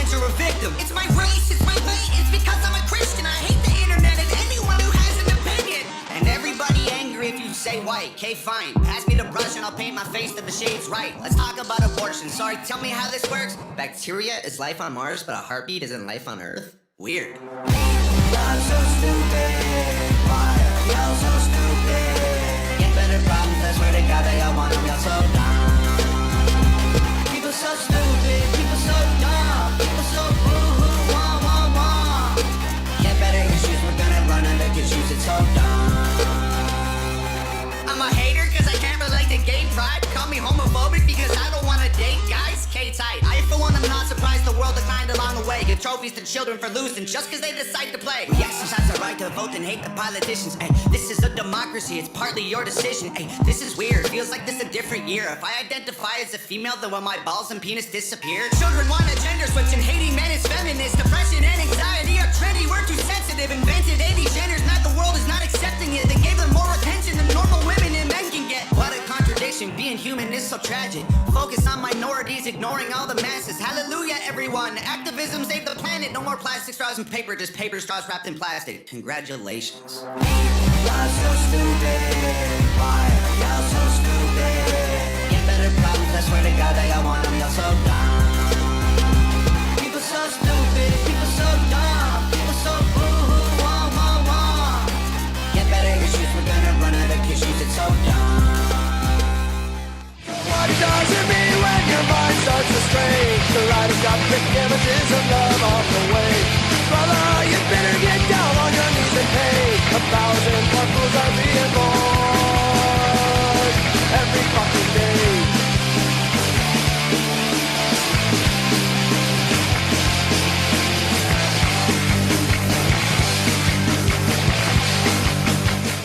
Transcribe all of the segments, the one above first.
friends are a victim. It's my race, it's my way, it's because I'm a Christian. I hate the internet and anyone who has an opinion. And everybody angry if you say white. Okay, fine. Pass me the brush and I'll paint my face to the shades right. Let's talk about abortion. Sorry, tell me how this works. Bacteria is life on Mars, but a heartbeat isn't life on Earth? Weird. I'm so stupid. Why are y'all so stupid? Get better problems, I swear to God that y'all want them, y'all so dumb. People so stupid, people so dumb, people so boo-hoo, wah, wah, wah. Get better issues, we're gonna run out of issues, it's so dumb. I'm a hater cause I can't relate to gay pride. Call me homophobic because I don't wanna date guys, K-tight. I for one am not surprised the world declined along the way. Give trophies to children for losing just cause they decide to play. We exercise the right to vote and hate the politicians. Ay, this is a democracy, it's partly your decision. Ay, this is weird, feels like this a different year. If I identify as a female, then when my balls and penis disappear. Children want a gender switch and hating men is feminist. Depression and anxiety are trendy, we're too sensitive. Invented 80 genders, not the world is not accepting it. They gave them more attention than normal women and men can get. What a contradiction, being human is so tragic. Focus on minorities, ignoring all the masses. Hallelujah, everyone. Activism saved the planet. No more plastic straws and paper, just paper straws wrapped in plastic. Congratulations. Y'all so stupid. Why are y'all so stupid? Get better problems, I swear to God that y'all want them, y'all so dumb. People so stupid, people so dumb, people so boo-hoo, wah, wah, wah. Get better issues, we're gonna run out of issues, it's so dumb. What does it mean when your mind starts to stray? The light has got thick images of love off the way. Brother, you better get down on your knees and pay. 1,000 more fools are being born every fucking day.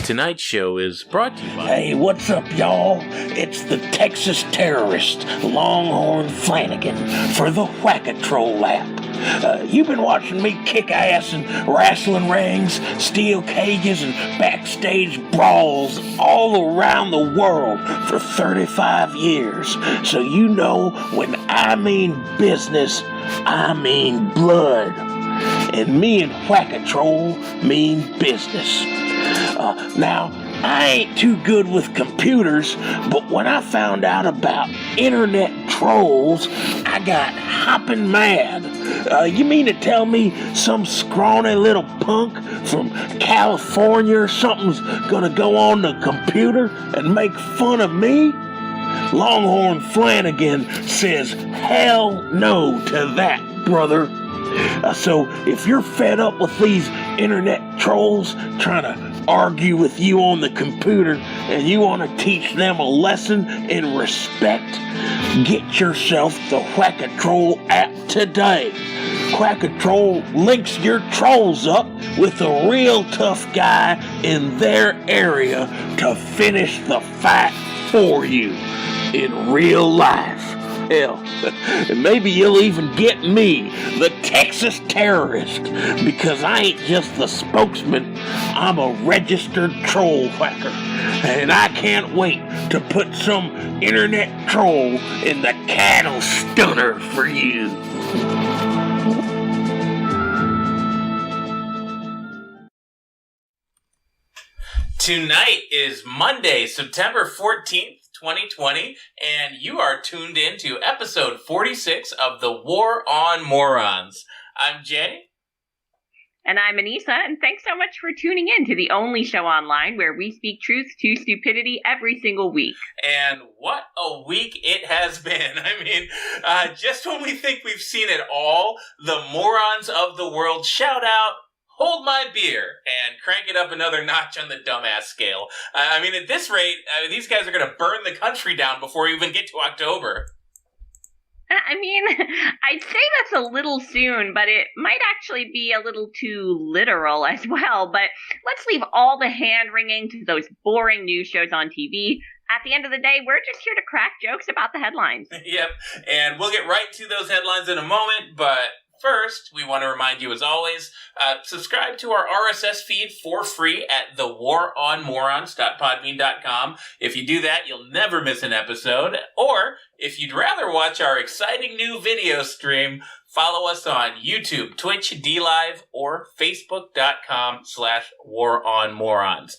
Tonight's show is brought to you by... Hey, what's up, y'all? It's the Texas terrorist, Longhorn Flannigan, for the Whac-A-Troll app. You've been watching me kick ass in wrestling rings, steel cages, and backstage brawls all around the world for 35 years. So you know when I mean business, I mean blood. And me and Whac-A-Troll mean business. Now, I ain't too good with computers, but when I found out about internet trolls, I got hopping mad. You mean to tell me some scrawny little punk from California or something's gonna go on the computer and make fun of me? Longhorn Flannigan says hell no to that, brother. So if you're fed up with these internet trolls trying to argue with you on the computer and you want to teach them a lesson in respect, get yourself the Whac-A-Troll app today. Whac-A-Troll links your trolls up with a real tough guy in their area to finish the fight for you in real life. Hell, and maybe you'll even get me, the Texas terrorist, because I ain't just the spokesman, I'm a registered troll whacker, and I can't wait to put some internet troll in the cattle stunner for you. Tonight is Monday, September 14th. 2020, and you are tuned in to episode 46 of the War on Morons. I'm Jay. And I'm Anisa, and thanks so much for tuning in to the only show online where we speak truth to stupidity every single week. And what a week it has been. I mean, just when we think we've seen it all, the morons of the world shout out, hold my beer, and crank it up another notch on the dumbass scale. I mean, at this rate, these guys are going to burn the country down before we even get to October. I mean, I'd say that's a little soon, but it might actually be a little too literal as well. But let's leave all the hand-wringing to those boring news shows on TV. At the end of the day, we're just here to crack jokes about the headlines. Yep, and we'll get right to those headlines in a moment, but first, we want to remind you, as always, subscribe to our RSS feed for free at thewaronmorons.podbean.com. If you do that, you'll never miss an episode. Or, if you'd rather watch our exciting new video stream, follow us on YouTube, Twitch, DLive, or Facebook.com/waronmorons.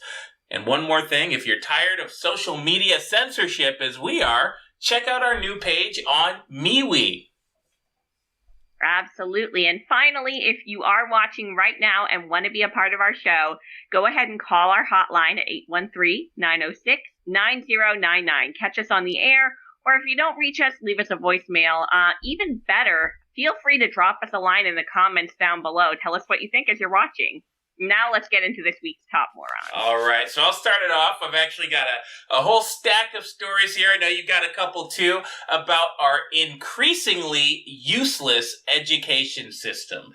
And one more thing, if you're tired of social media censorship as we are, check out our new page on MeWe. Absolutely. And finally, if you are watching right now and want to be a part of our show, go ahead and call our hotline at 813-906-9099. Catch us on the air, or if you don't reach us, leave us a voicemail. Even better, feel free to drop us a line in the comments down below. Tell us what you think as you're watching. Now let's get into this week's Top Morons. All right, so I'll start it off. I've actually got a whole stack of stories here. I know you got a couple too, about our increasingly useless education system.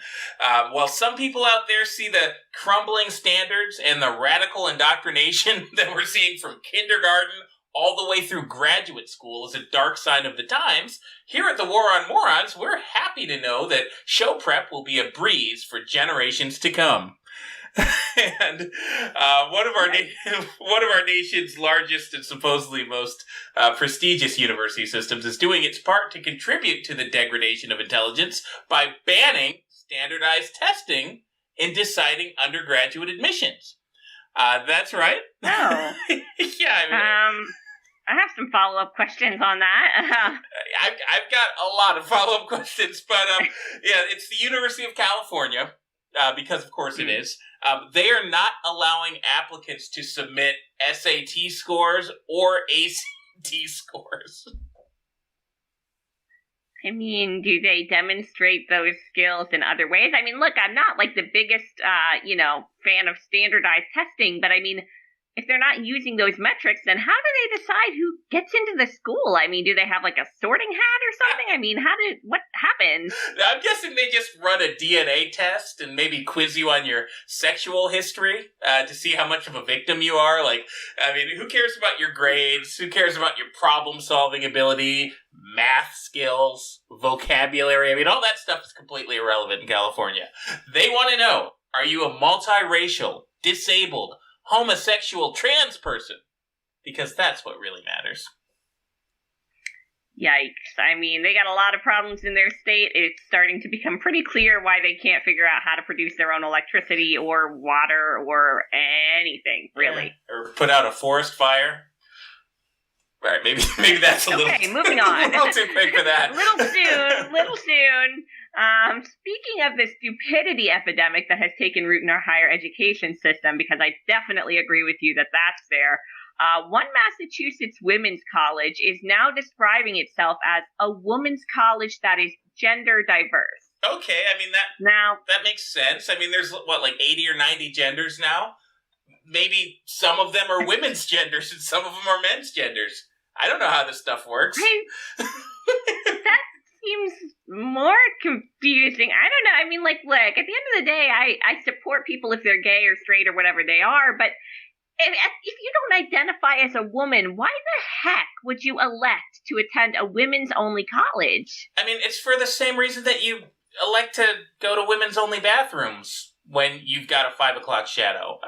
While some people out there see the crumbling standards and the radical indoctrination that we're seeing from kindergarten all the way through graduate school as a dark sign of the times, here at the War on Morons, we're happy to know that show prep will be a breeze for generations to come. And one of our nation's largest and supposedly most prestigious university systems is doing its part to contribute to the degradation of intelligence by banning standardized testing in deciding undergraduate admissions. That's right. Oh. Yeah. I have some follow-up questions on that. I've got a lot of follow-up questions, but yeah, it's the University of California. Because of course it is. They are not allowing applicants to submit SAT scores or ACT scores. I mean, do they demonstrate those skills in other ways? I mean, look, I'm not like the biggest, fan of standardized testing, but I mean, if they're not using those metrics, then how do they decide who gets into the school? I mean, do they have like a sorting hat or something? I mean, what happens? I'm guessing they just run a DNA test and maybe quiz you on your sexual history to see how much of a victim you are. Like, I mean, who cares about your grades? Who cares about your problem-solving ability, math skills, vocabulary? I mean, all that stuff is completely irrelevant in California. They want to know, are you a multiracial, disabled, homosexual, trans person? Because that's what really matters. Yikes. I mean, they got a lot of problems in their state. It's starting to become pretty clear why they can't figure out how to produce their own electricity or water or anything, really. Yeah. Or put out a forest fire. All right, maybe that's a little... Okay, moving on. A little too quick for that. little soon. Speaking of the stupidity epidemic that has taken root in our higher education system, because I definitely agree with you that that's there, one Massachusetts women's college is now describing itself as a women's college that is gender diverse. Okay, I mean, that makes sense. I mean, there's, like 80 or 90 genders now? Maybe some of them are women's genders and some of them are men's genders. I don't know how this stuff works. That seems more confusing. I don't know. I mean, like, look, at the end of the day, I support people if they're gay or straight or whatever they are, but if you don't identify as a woman, why the heck would you elect to attend a women's only college? I mean, it's for the same reason that you elect to go to women's only bathrooms when you've got a 5 o'clock shadow.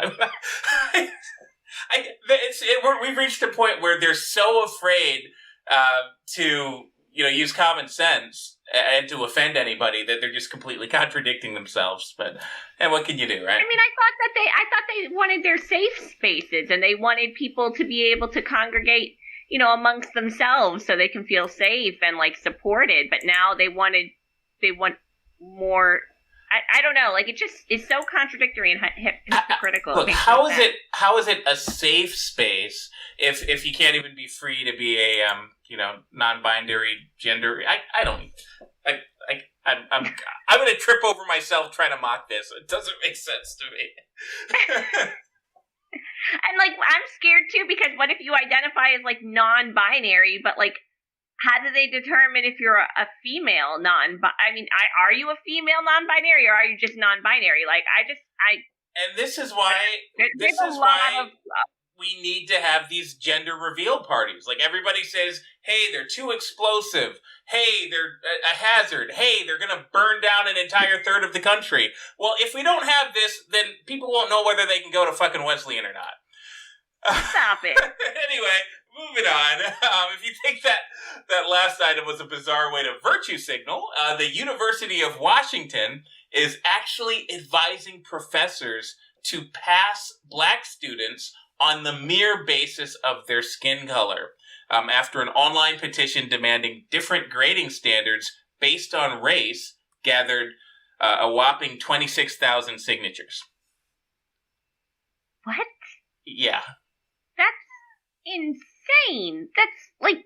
We've reached a point where they're so afraid to use common sense and to offend anybody that they're just completely contradicting themselves. And what can you do, right? I mean, I thought they wanted their safe spaces and they wanted people to be able to congregate, amongst themselves so they can feel safe and like supported. But now they want more. I don't know. Like, it just is so contradictory and hypocritical. Look, how is it a safe space if you can't even be free to be a non-binary gender? I'm going to trip over myself trying to mock this. It doesn't make sense to me. And like, I'm scared too, because what if you identify as like non-binary, but like, how do they determine if you're a female are you a female non-binary or are you just non-binary? Like, And this is why we need to have these gender reveal parties. Like, everybody says, hey, they're too explosive. Hey, they're a hazard. Hey, they're going to burn down an entire third of the country. Well, if we don't have this, then people won't know whether they can go to fucking Wesleyan or not. Stop it. Anyway, moving on. If you think that last item was a bizarre way to virtue signal, the University of Washington is actually advising professors to pass black students on the mere basis of their skin color, after an online petition demanding different grading standards based on race gathered a whopping 26,000 signatures. What? Yeah. That's insane. That's like...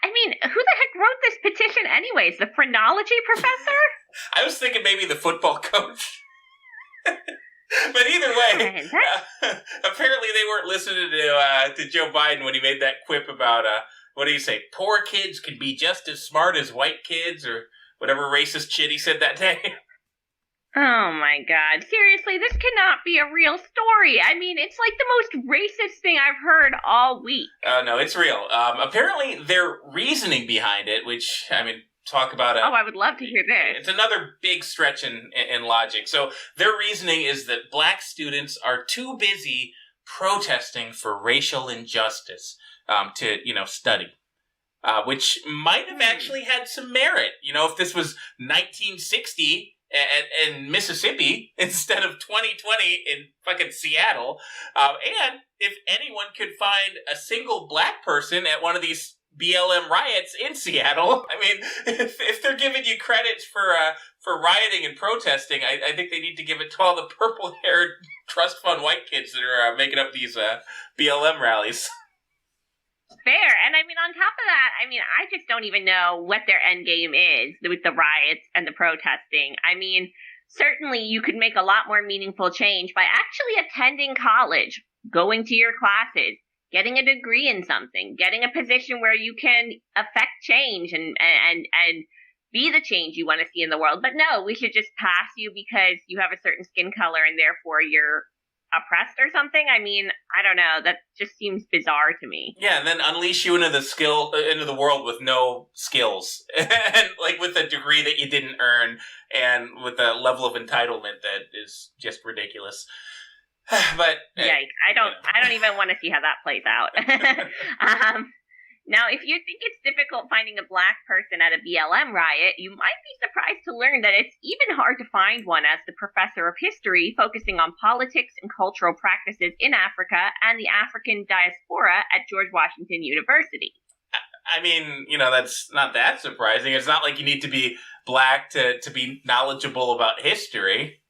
I mean, who the heck wrote this petition anyways? The phrenology professor? I was thinking maybe the football coach. But either way, apparently they weren't listening to Joe Biden when he made that quip about, what do you say, poor kids can be just as smart as white kids, or whatever racist shit he said that day. Oh my god. Seriously, this cannot be a real story. I mean, it's like the most racist thing I've heard all week. No, it's real. Apparently their reasoning behind it, which, I mean, talk about I would love to hear this. It's another big stretch in logic. So their reasoning is that black students are too busy protesting for racial injustice to, study. Which might have actually had some merit. If this was 1960... in Mississippi instead of 2020 in fucking Seattle. And if anyone could find a single black person at one of these BLM riots in Seattle, I mean, if they're giving you credits for rioting and protesting, I think they need to give it to all the purple-haired trust fund white kids that are making up these BLM rallies. Fair. And I mean, on top of that, I just don't even know what their end game is with the riots and the protesting. I mean, certainly you could make a lot more meaningful change by actually attending college, going to your classes, getting a degree in something, getting a position where you can affect change and be the change you want to see in the world. But no, we should just pass you because you have a certain skin color and therefore you're oppressed or something. I mean, I don't know. That just seems bizarre to me. Yeah, and then unleash you into the world with no skills, and like with a degree that you didn't earn, and with a level of entitlement that is just ridiculous. But yikes! I don't even want to see how that plays out. Now, if you think it's difficult finding a black person at a BLM riot, you might be surprised to learn that it's even hard to find one as the professor of history focusing on politics and cultural practices in Africa and the African diaspora at George Washington University. I mean, that's not that surprising. It's not like you need to be black to be knowledgeable about history.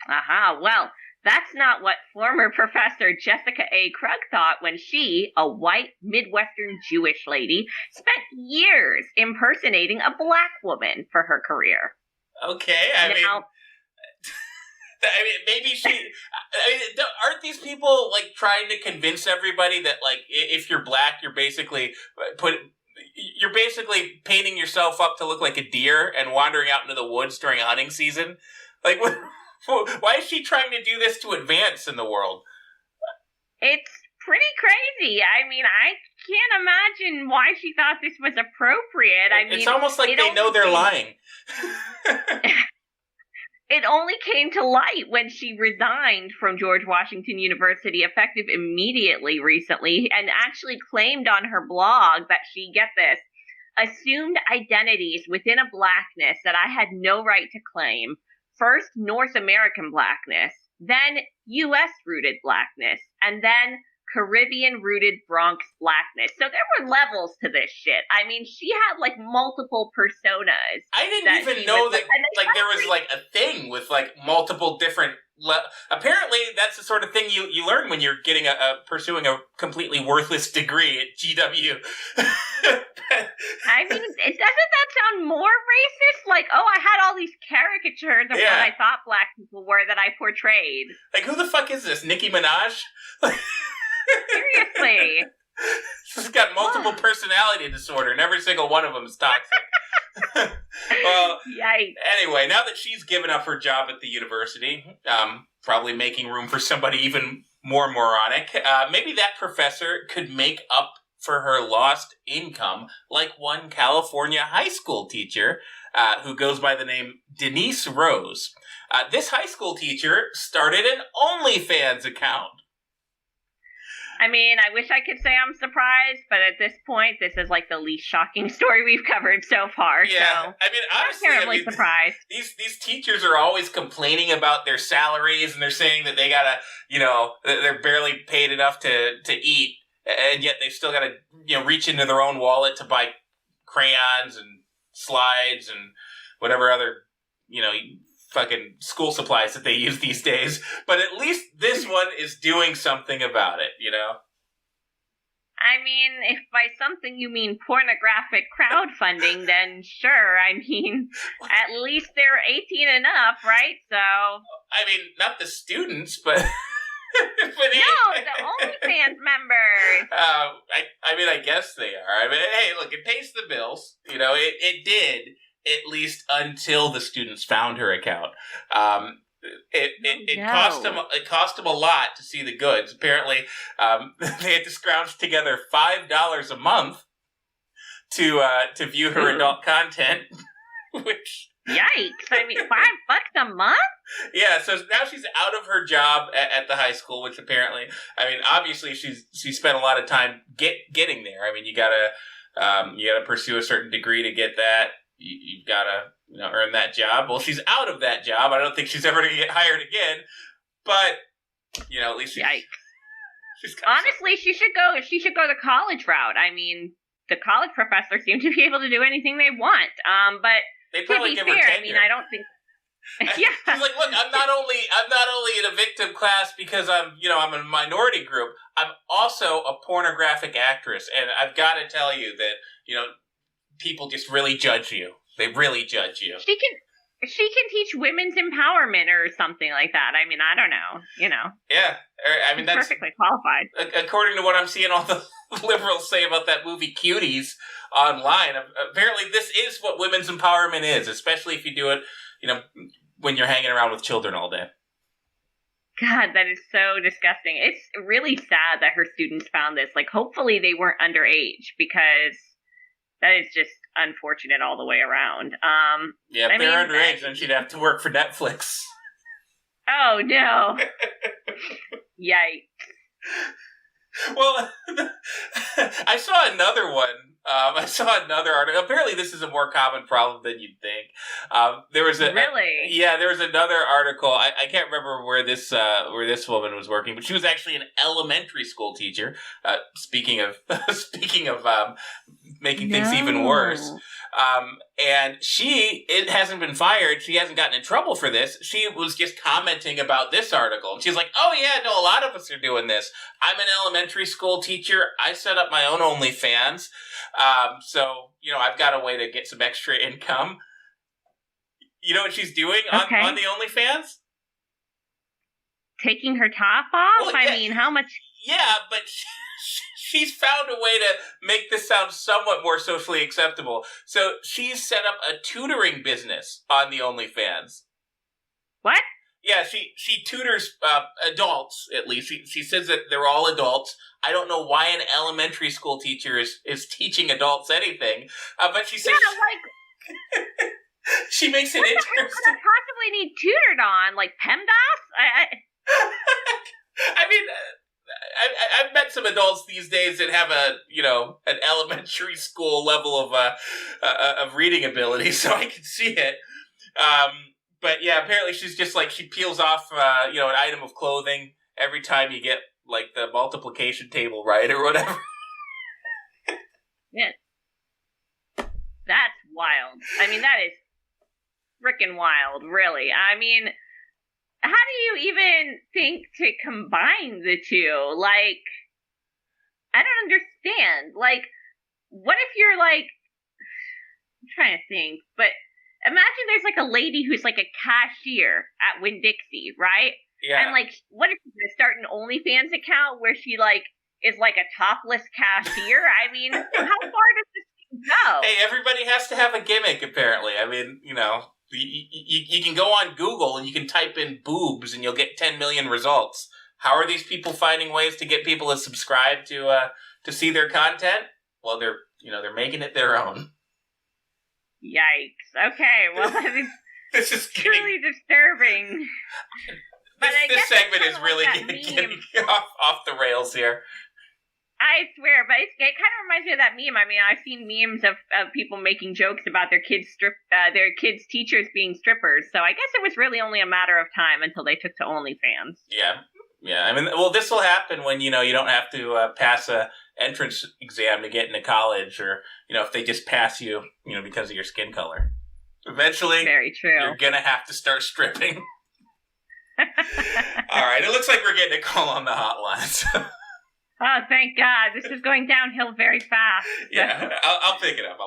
Well, that's not what former Professor Jessica A. Krug thought when she, a white Midwestern Jewish lady, spent years impersonating a black woman for her career. Okay, I mean, maybe aren't these people, like, trying to convince everybody that, like, if you're black, you're basically painting yourself up to look like a deer and wandering out into the woods during hunting season? Like, what? Why is she trying to do this to advance in the world? It's pretty crazy. I mean, I can't imagine why she thought this was appropriate. It's almost like they know they're lying. It only came to light when she resigned from George Washington University, effective immediately recently, and actually claimed on her blog that she, get this, assumed identities within a blackness that I had no right to claim. First, North American blackness, then U.S.-rooted blackness, and then Caribbean-rooted Bronx blackness. So there were levels to this shit. I mean, she had, like, multiple personas. I didn't even know that, there was, like, a thing with, like, multiple different... Apparently, that's the sort of thing you learn when you're getting pursuing a completely worthless degree at GW. I mean, doesn't that sound more racist? Like, oh, I had all these caricatures of what I thought black people were that I portrayed. Like, who the fuck is this? Nicki Minaj? Seriously. She's got multiple personality disorder, and every single one of them is toxic. Well, yikes. Anyway, now that she's given up her job at the university, probably making room for somebody even more moronic. Maybe that professor could make up for her lost income like one California high school teacher who goes by the name Denise Rose. This high school teacher started an OnlyFans account. I mean, I wish I could say I'm surprised, but at this point, this is like the least shocking story we've covered so far. Yeah, so I mean, honestly, I'm terribly surprised. These teachers are always complaining about their salaries, and they're saying that they gotta, they're barely paid enough to eat, and yet they've still gotta, reach into their own wallet to buy crayons and slides and whatever other, fucking school supplies that they use these days. But at least this one is doing something about it, I mean, if by something you mean pornographic crowdfunding, then sure. I mean, at least they're 18 and up, right? So... I mean, not the students, but... No, the OnlyFans members. I guess they are. I mean, hey, look, it pays the bills. It did, at least until the students found her account. It cost them a lot to see the goods. Apparently, they had to scrounge together $5 a month to view her adult content, which... Yikes! I mean, $5 a month? Yeah, so now she's out of her job at the high school, which apparently, obviously she spent a lot of time getting there. I mean, you gotta pursue a certain degree to get that. You've gotta earn that job. Well, she's out of that job. I don't think she's ever gonna get hired again. But at least she's honestly, she should go the college route. I mean, the college professors seem to be able to do anything they want. But they probably to be give her fair, tenure. I mean, I don't think. Yeah. She's like, look, I'm not only in a victim class because I'm a minority group. I'm also a pornographic actress, and I've got to tell you that people just really judge you. They really judge you. She can teach women's empowerment or something like that. I mean, I don't know. Yeah, I mean that's perfectly qualified. According to what I'm seeing all the liberals say about that movie Cuties online, apparently this is what women's empowerment is, especially if you do it, when you're hanging around with children all day. God, that is so disgusting. It's really sad that her students found this. Like, hopefully they weren't underage, because that is just unfortunate all the way around. Yeah, if they're underage, then she'd have to work for Netflix. Oh, no. Yikes. Well, I saw another one. I saw another article. Apparently, this is a more common problem than you'd think. There was another article. I can't remember where this woman was working, but she was actually an elementary school teacher. Speaking of making things even worse. And it hasn't been fired. She hasn't gotten in trouble for this. She was just commenting about this article. And she's like, oh yeah, no, a lot of us are doing this. I'm an elementary school teacher. I set up my own OnlyFans. So, I've got a way to get some extra income. You know what she's doing on the OnlyFans? Taking her top off? Well, yeah, I mean, how much... Yeah, but she's found a way to make this sound somewhat more socially acceptable. So she's set up a tutoring business on the OnlyFans. What? Yeah, she tutors adults, at least. She says that they're all adults. I don't know why an elementary school teacher is teaching adults anything, but she says... Yeah, like... she makes it interesting. What could I possibly need tutored on? Like PEMDAS? I mean... I've met some adults these days that have an elementary school level of reading ability, so I can see it. But yeah, apparently she's just like, she peels off, an item of clothing every time you get like the multiplication table right or whatever. Yeah. That's wild. I mean, that is freaking wild, really. I mean, how do you even think to combine the two? Like, I don't understand. Like, what if you're like, I'm trying to think, but imagine there's like a lady who's like a cashier at Winn-Dixie, right? Yeah. And like, what if she's gonna start an OnlyFans account where she like is like a topless cashier? I mean, how far does this go? Hey, everybody has to have a gimmick, apparently. I mean, you can go on Google and you can type in boobs and you'll get 10 million results. How are these people finding ways to get people to subscribe to see their content? Well, they're making it their own. Yikes. Okay, well, that is This is truly disturbing. This segment is really getting off the rails here. I swear, but it kind of reminds me of that meme. I mean, I've seen memes of people making jokes about their kids' teachers being strippers. So I guess it was really only a matter of time until they took to OnlyFans. Yeah. I mean, well, this will happen when you don't have to pass a entrance exam to get into college, or if they just pass you, because of your skin color. Eventually, very true. You're gonna have to start stripping. All right, it looks like we're getting a call on the hotline. Oh, thank God. This is going downhill very fast. Yeah, I'll pick it up.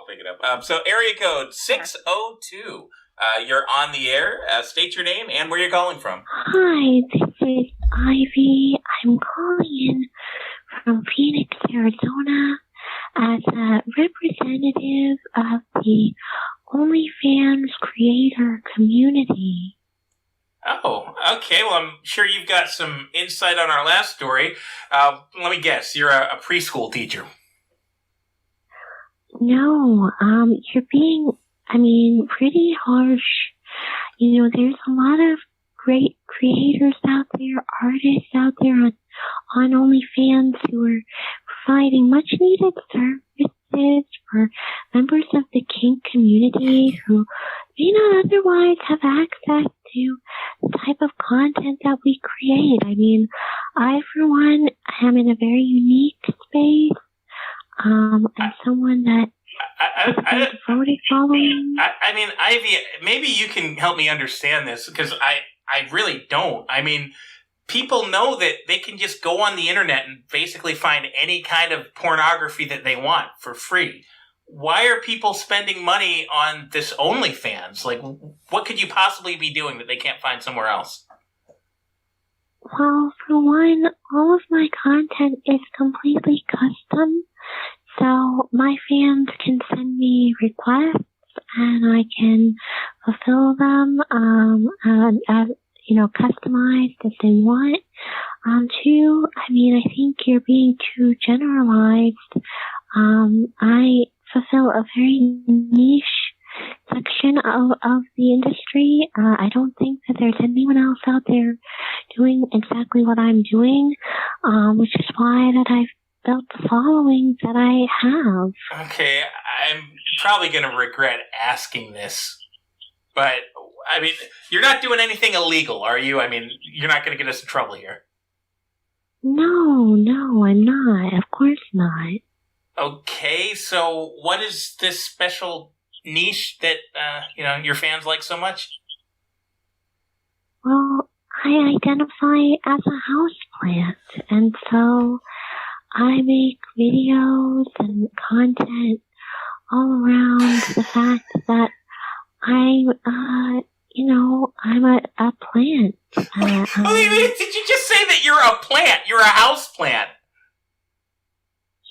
So area code 602. You're on the air. State your name and where you're calling from. Hi, this is Ivy. I'm calling in from Phoenix, Arizona as a representative of the OnlyFans creator community. Oh, okay. Well, I'm sure you've got some insight on our last story. Let me guess. You're a preschool teacher. No, you're being, pretty harsh. There's a lot of great creators out there, artists out there on OnlyFans who are providing much needed services for members of the kink community who may not otherwise have access to the type of content that we create. I, for one, am in a very unique space, and someone that is devoted following. Ivy, maybe you can help me understand this, because I really don't. People know that they can just go on the internet and basically find any kind of pornography that they want for free. Why are people spending money on this OnlyFans? Like, what could you possibly be doing that they can't find somewhere else? Well, for one, all of my content is completely custom. So my fans can send me requests and I can fulfill them, customized if they want. Two, I think you're being too generalized. I fulfill a very niche section of the industry. I don't think that there's anyone else out there doing exactly what I'm doing, which is why that I've built the following that I have. Okay, I'm probably going to regret asking this, but, you're not doing anything illegal, are you? You're not going to get us in trouble here. No, I'm not. Of course not. Okay, so what is this special niche that, your fans like so much? Well, I identify as a houseplant, and so I make videos and content all around the fact that I'm a plant. Did you just say that you're a plant? You're a house plant?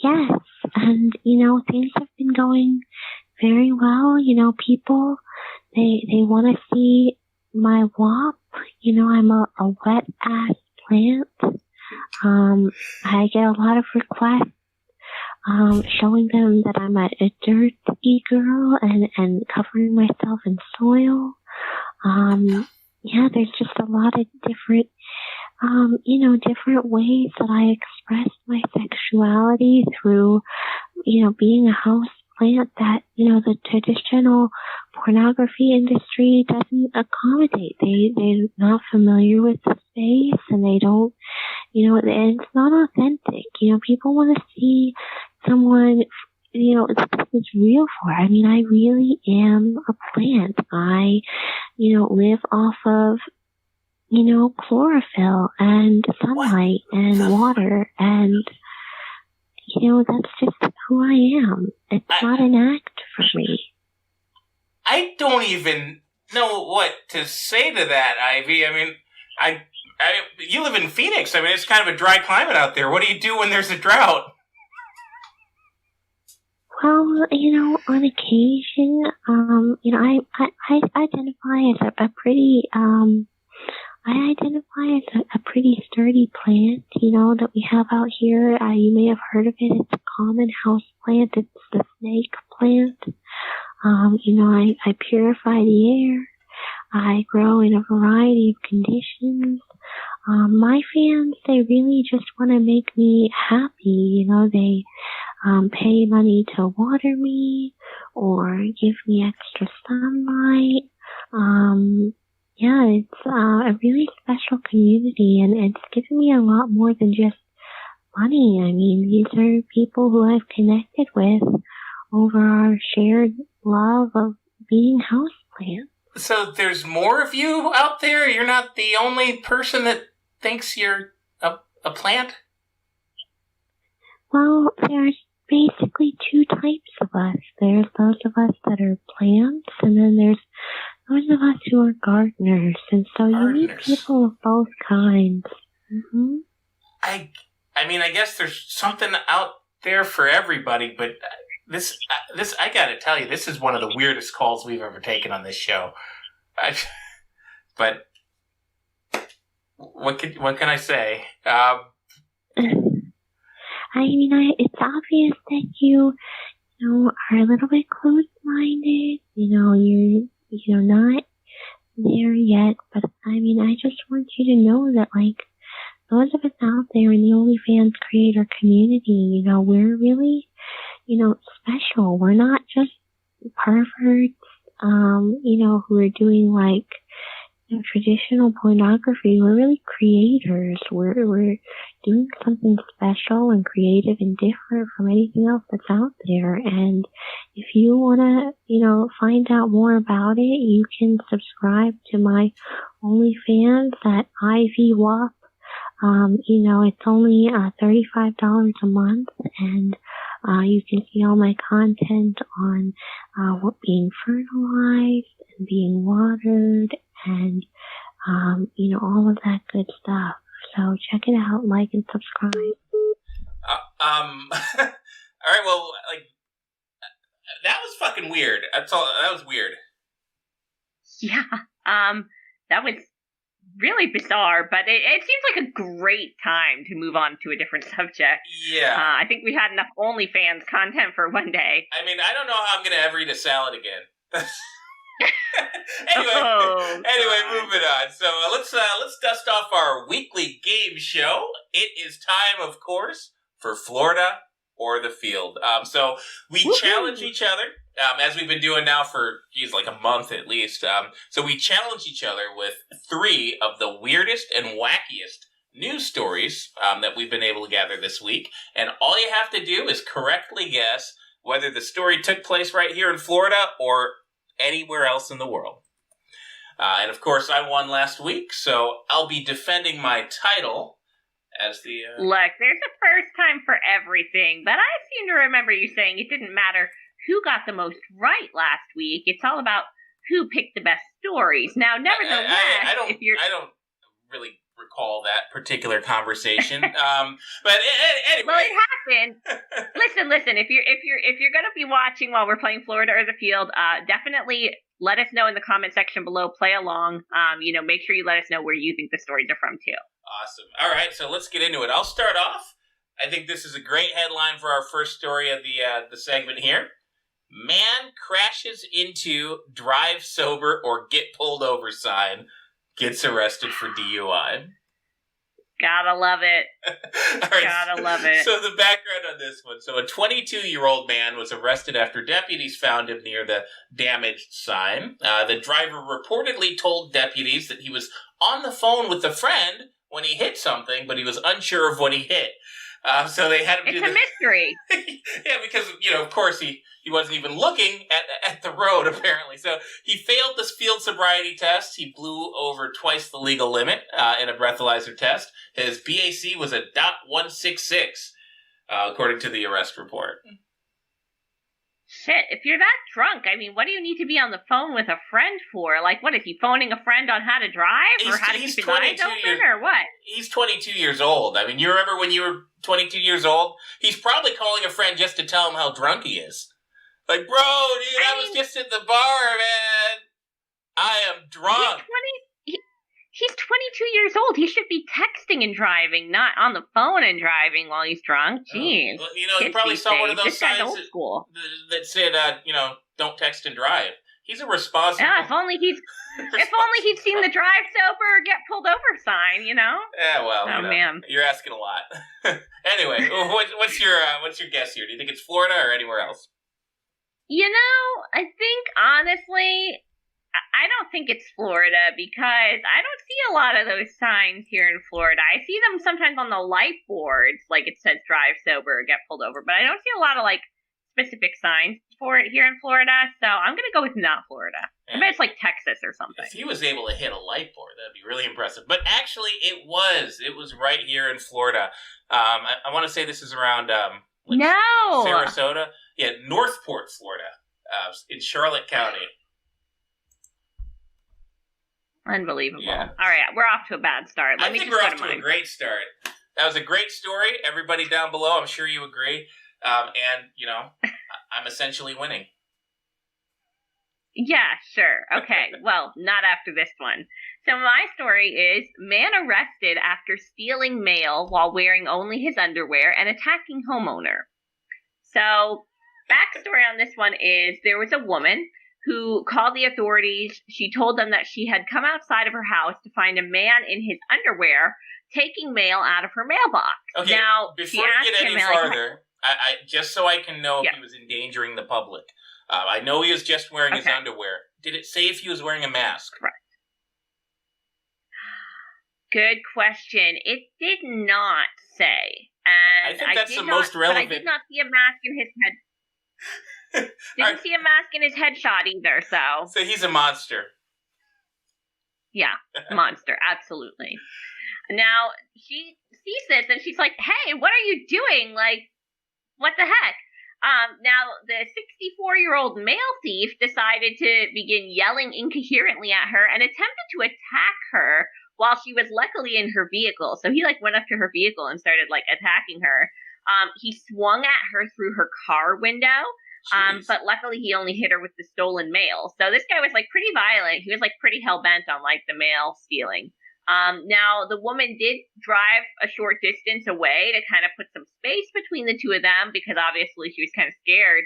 Yes, and, things have been going very well. People, they want to see my WAP. I'm a wet-ass plant. I get a lot of requests showing them that I'm a dirty girl and covering myself in soil. There's just a lot of different, different ways that I express my sexuality through, being a house plant that, the traditional pornography industry doesn't accommodate. They're not familiar with the space and they don't, and it's not authentic. People want to see someone, this is real for. I really am a plant. I, live off of, chlorophyll and sunlight and water, and, that's just who I am. It's not an act for me. I don't even know what to say to that, Ivy. You live in Phoenix. It's kind of a dry climate out there. What do you do when there's a drought? Well, on occasion, I identify as a pretty, I identify as a pretty sturdy plant, that we have out here. You may have heard of it. It's a common house plant. It's the snake plant. I purify the air. I grow in a variety of conditions. My fans, they really just want to make me happy. They pay money to water me or give me extra sunlight. It's a really special community, and it's given me a lot more than just money. I mean, these are people who I've connected with over our shared love of being houseplants. So there's more of you out there? You're not the only person that thinks you're a plant? Well, there's basically two types of us. There's those of us that are plants, and then there's those of us who are gardeners. And so you meet people of both kinds. Mm-hmm. I mean, I guess there's something out there for everybody, but this I gotta tell you, this is one of the weirdest calls we've ever taken on this show. But what can I say? It's obvious that you are a little bit closed-minded. You're not there yet, but I just want you to know that, those of us out there in the OnlyFans creator community, we're really, special. We're not just perverts, who are doing traditional pornography. We're really creators. We're doing something special and creative and different from anything else that's out there. And if you want to, find out more about it, you can subscribe to my OnlyFans at IVWAP. It's only $35 a month, and you can see all my content on what being fertilized and being watered and all of that good stuff. So check it out, like and subscribe. All right, well, that was fucking weird. That's all. That was weird. Yeah, that was really bizarre, but it seems like a great time to move on to a different subject. Yeah. I think we had enough OnlyFans content for one day. I mean, I don't know how I'm going to ever eat a salad again. Anyway, moving on. So let's dust off our weekly game show. It is time, of course, for Florida or the Field. So we challenge each other, as we've been doing now for, a month at least. So we challenge each other with 3 of the weirdest and wackiest news stories that we've been able to gather this week. And all you have to do is correctly guess whether the story took place right here in Florida or anywhere else in the world. And of course, I won last week, so I'll be defending my title as the... Look, there's a first time for everything, but I seem to remember you saying it didn't matter who got the most right last week. It's all about who picked the best stories. Now, nevertheless, I don't really recall that particular conversation. But anyway. Well, it happened. Listen. If you're going to be watching while we're playing Florida or the Field, definitely let us know in the comment section below. Play along. Make sure you let us know where you think the stories are from too. Awesome. All right, so let's get into it. I'll start off. I think this is a great headline for our first story of the segment here. Man crashes into drive sober or get pulled over sign, gets arrested for DUI. Gotta love it. All right, Gotta love it. So the background on this one. So a 22-year-old man was arrested after deputies found him near the damaged sign. The driver reportedly told deputies that he was on the phone with a friend when he hit something, but he was unsure of what he hit. So they had him do It's a mystery. Yeah, because, of course, he wasn't even looking at the road, apparently. So he failed this field sobriety test. He blew over twice the legal limit in a breathalyzer test. His BAC was a .166, according to the arrest report. Shit, if you're that drunk, what do you need to be on the phone with a friend for? What, is he phoning a friend on how to drive? Or how to keep his eyes open, or what? He's 22 years old. You remember when you were 22 years old? He's probably calling a friend just to tell him how drunk he is. Bro, dude, I was just at the bar, man. I am drunk. He's 22 years old. He should be texting and driving, not on the phone and driving while he's drunk. Jeez. Well, you know, he Kids probably these saw one days. of those This guy's signs old school. that said, you know, don't text and drive. He's a responsible... Yeah, if only he'd seen the drive sober or get pulled over sign, you know? Yeah, well, Oh, you know, man. you're asking a lot. Anyway, what's your guess here? Do you think it's Florida or anywhere else? You know, I think, honestly, I don't think it's Florida because I don't see a lot of those signs here in Florida. I see them sometimes on the light boards, like it says drive sober or get pulled over, but I don't see a lot of, like, specific signs for it here in Florida, so I'm going to go with not Florida. I bet it's like Texas or something. If he was able to hit a light board, that'd be really impressive. But actually, it was right here in Florida. I want to say this is around Sarasota. Yeah, Northport, Florida, in Charlotte County. Unbelievable. Yeah. All right, we're off to a bad start. I think we're off to a great start. That was a great story. Everybody down below, I'm sure you agree. And, you know, I'm essentially winning. Yeah, sure. Okay, well, not after this one. So my story is, man arrested after stealing mail while wearing only his underwear and attacking homeowner. So, backstory on this one is, there was a woman who called the authorities. She told them that she had come outside of her house to find a man in his underwear taking mail out of her mailbox. Okay, now, before you get any farther, I just so I can know if he was endangering the public. I know he was just wearing his underwear. Did it say if he was wearing a mask? Correct. Good question. It did not say. And I think that's the most relevant. But I did not see a mask in his head. Didn't see a mask in his headshot either, so. So he's a monster. Yeah, monster, absolutely. Now, she sees this and she's like, hey, what are you doing? Like, what the heck? Now, the 64-year-old male thief decided to begin yelling incoherently at her and attempted to attack her while she was luckily in her vehicle. So he, like, went up to her vehicle and started, like, attacking her. He swung at her through her car window, but luckily he only hit her with the stolen mail. So this guy was, like, pretty violent. He was, like, pretty hell-bent on, like, the mail stealing. Now, the woman did drive a short distance away to kind of put some space between the two of them because obviously she was kind of scared,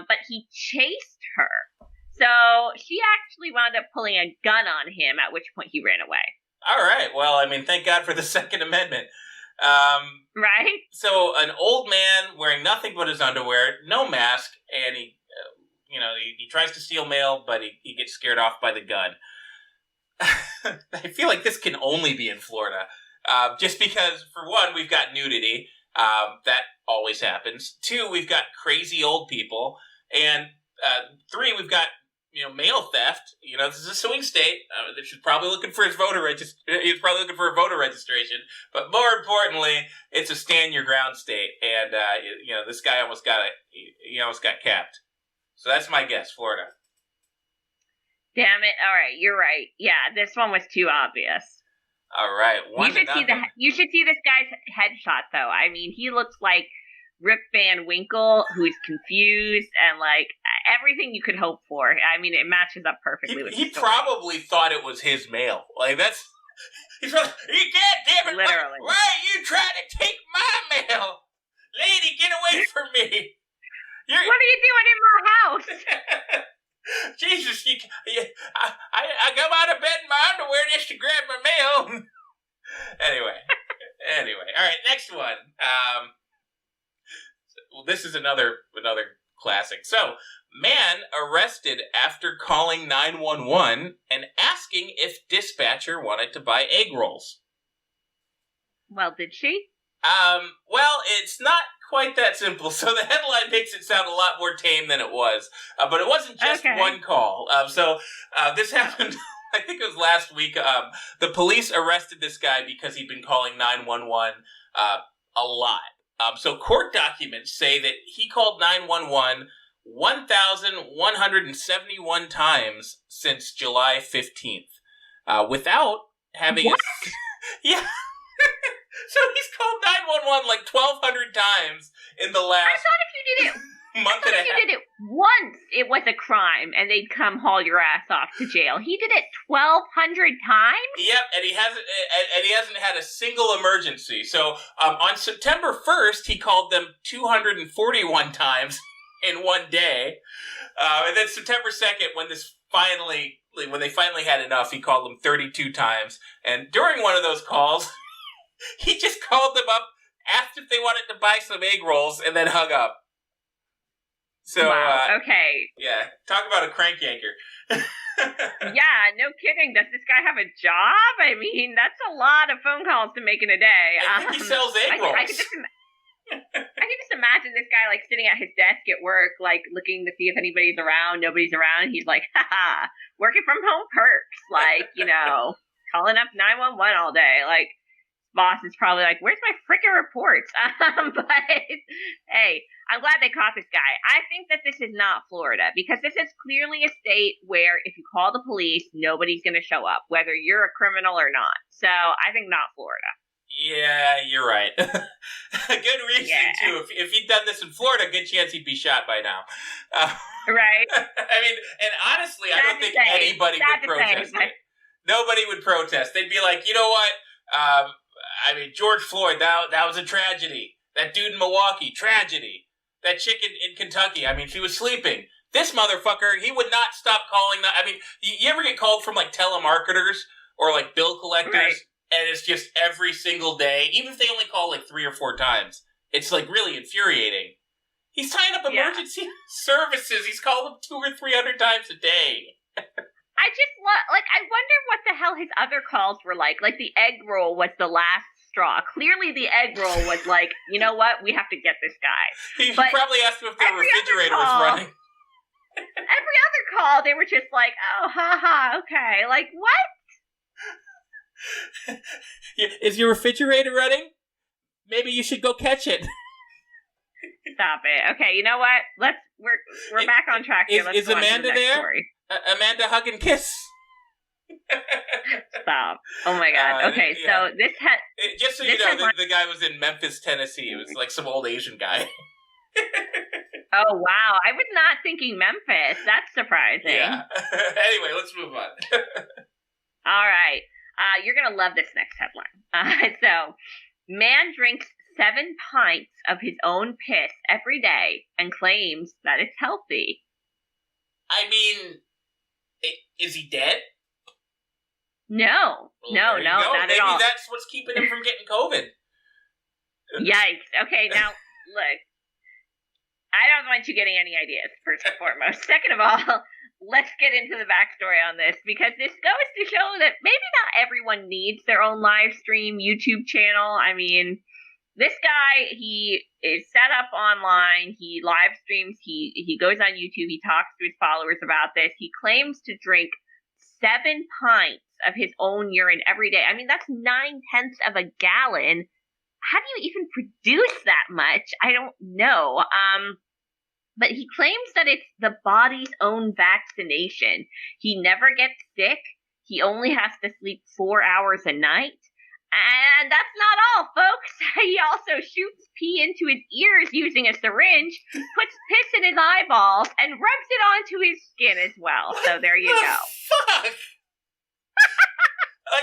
but he chased her. So she actually wound up pulling a gun on him, at which point he ran away. All right. Well, I mean, thank God for the Second Amendment. Right? So an old man wearing nothing but his underwear, no mask, and he tries to steal mail, but he gets scared off by the gun. I feel like this can only be in Florida, just because, for one, we've got nudity. That always happens. Two, we've got crazy old people. And three, we've got, mail theft. This is a swing state. He's probably looking for his he's probably looking for a voter registration. But more importantly, it's a stand your ground state. And, this guy almost got capped. So that's my guess, Florida. Damn it. All right, you're right. Yeah, this one was too obvious. All right. You should see this guy's headshot, though. I mean, he looks like Rip Van Winkle, who's confused, and, like, everything you could hope for. I mean, it matches up perfectly with the story. He probably thought it was his mail. Like, that's... He's probably... God damn it! Literally. Why are you trying to take my mail? Lady, get away from me! What are you doing in my house? Jesus, I come out of bed in my underwear just to grab my mail. Anyway, all right, next one. This is another classic. So, man arrested after calling 911 and asking if dispatcher wanted to buy egg rolls. Well, did she? Well, it's not quite that simple. So the headline makes it sound a lot more tame than it was. But it wasn't just one call. This happened, I think it was last week. The police arrested this guy because he'd been calling 911 a lot. So court documents say that he called 911 1,171 times since July 15th. Without having... What? Yeah. So he's called 911 like 1,200 times in the last... I thought if you did it month and a half. You did it once, it was a crime, and they'd come haul your ass off to jail. He did it 1,200 times? Yep, and he hasn't had a single emergency. So on September 1st, he called them 241 times in one day. And then September 2nd, when they finally had enough, he called them 32 times. And during one of those calls, he just called them up, asked if they wanted to buy some egg rolls, and then hung up. So, wow, okay. Yeah, talk about a crank yanker. Yeah, no kidding. Does this guy have a job? I mean, that's a lot of phone calls to make in a day. I think he sells egg rolls. I can just imagine this guy, like, sitting at his desk at work, like, looking to see if anybody's around. Nobody's around. He's like, haha, working from home perks. Like, calling up 911 all day. Like, boss is probably like, where's my frickin' reports? But, hey, I'm glad they caught this guy. I think that this is not Florida, because this is clearly a state where if you call the police, nobody's going to show up, whether you're a criminal or not. So I think not Florida. Yeah, you're right. Good reasoning, too. If he'd done this in Florida, good chance he'd be shot by now. Right? I mean, and honestly, I don't think anybody would protest it. Nobody would protest. They'd be like, you know what? George Floyd, that was a tragedy. That dude in Milwaukee, tragedy. That chick in Kentucky, she was sleeping. This motherfucker, he would not stop calling you ever get called from, like, telemarketers or, like, bill collectors? Right. And it's just every single day, even if they only call, like, 3 or 4 times. It's, like, really infuriating. He's tying up emergency services. He's called them 200 or 300 times a day. I just I wonder what the hell his other calls were like. Like, the egg roll was the last straw. Clearly the egg roll was like, you know what? We have to get this guy. He probably asked him if their refrigerator was running. Every other call, they were just like, oh, haha, okay. Like, what? Is your refrigerator running? Maybe you should go catch it. Stop it. Okay, you know what? We're back on track here. Is Amanda there? Amanda, hug and kiss. Stop. Oh my god. Okay, so this had... Just so you know, the guy was in Memphis, Tennessee. It was like some old Asian guy. Oh, wow. I was not thinking Memphis. That's surprising. Yeah. Anyway, let's move on. All right. You're going to love this next headline. So, man drinks 7 pints of his own piss every day and claims that it's healthy. Is he dead? No. Well, not at all. Maybe that's what's keeping him from getting COVID. Yikes. Okay, now, look. I don't want you getting any ideas, first and foremost. Second of all, let's get into the backstory on this, because this goes to show that maybe not everyone needs their own live stream YouTube channel. This guy, he is set up online, he live streams, he goes on YouTube, he talks to his followers about this. He claims to drink 7 pints of his own urine every day. That's 9/10 of a gallon. How do you even produce that much? I don't know. But he claims that it's the body's own vaccination. He never gets sick. He only has to sleep 4 hours a night. And that's not all, folks. He also shoots pee into his ears using a syringe, puts piss in his eyeballs, and rubs it onto his skin as well. So there you go. Fuck!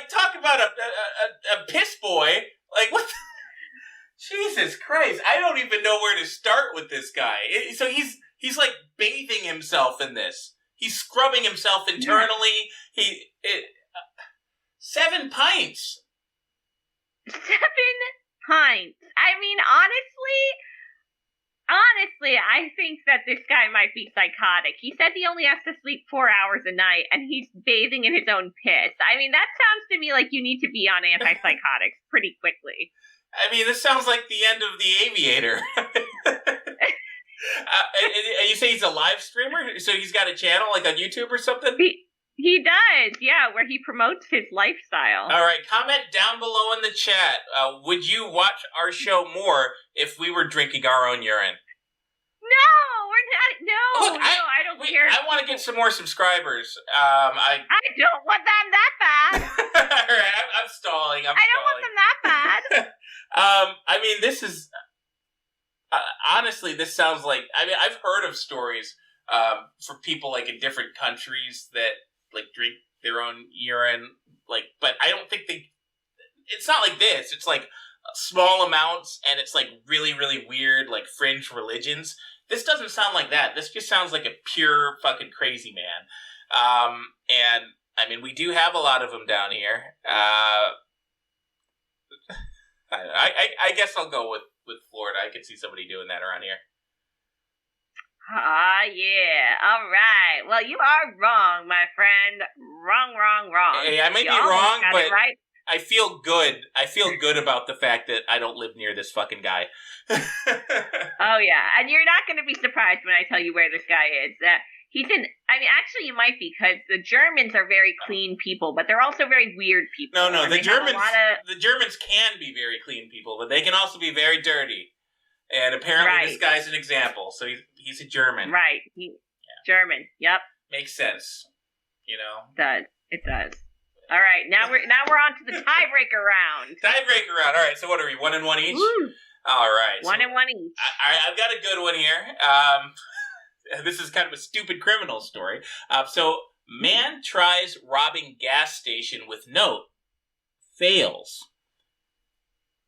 Talk about a piss boy. What the... Jesus Christ, I don't even know where to start with this guy. So he's like bathing himself in this. He's scrubbing himself internally. 7 pints. 7 pints. Honestly, I think that this guy might be psychotic. He says he only has to sleep 4 hours a night, and he's bathing in his own piss. That sounds to me like you need to be on antipsychotics pretty quickly. This sounds like the end of The Aviator. You say he's a live streamer? So he's got a channel, like on YouTube or something? He does, yeah, where he promotes his lifestyle. All right, comment down below in the chat. Would you watch our show more if we were drinking our own urine? No, we're not. No, Look, I don't care. I want to get some more subscribers. I don't want them that bad. All right, I'm stalling. I don't want them that bad. This is... honestly, this sounds like, I mean, I've heard of stories for people like in different countries that like drink their own urine, like, but I don't think it's not like this. It's like small amounts, and it's like really, really weird, like fringe religions. This doesn't sound like that. This just sounds like a pure fucking crazy man. And I mean, we do have a lot of them down here. I guess I'll go with Florida. I could see somebody doing that around here. Yeah. All right. Well, you are wrong, my friend. Wrong. Hey, I might be wrong, but right. I feel good. I feel good about the fact that I don't live near this fucking guy. Oh, yeah. And you're not going to be surprised when I tell you where this guy is. He's in, I mean, actually you might be, because the Germans are very clean people, but they're also very weird people. No, the Germans can be very clean people, but they can also be very dirty. And apparently this guy's an example, so he's a German. Right. German, yep. Makes sense, you know? It does. All right, now we're on to the tiebreaker round. Tiebreaker round. All right, so what are we, 1 and 1 each? Woo. All right. 1 and 1 each. I've got a good one here. This is kind of a stupid criminal story. So, man tries robbing gas station with note. Fails.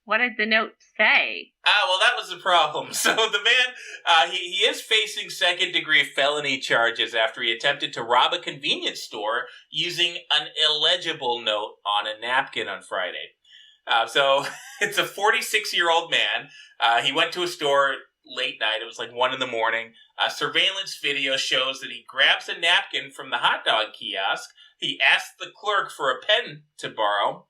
What did the note say? Well, that was the problem. So the man, he is facing second-degree felony charges after he attempted to rob a convenience store using an illegible note on a napkin on Friday. So it's a 46-year-old man. He went to a store late night. It was like 1 a.m. Surveillance video shows that he grabs a napkin from the hot dog kiosk. He asks the clerk for a pen to borrow.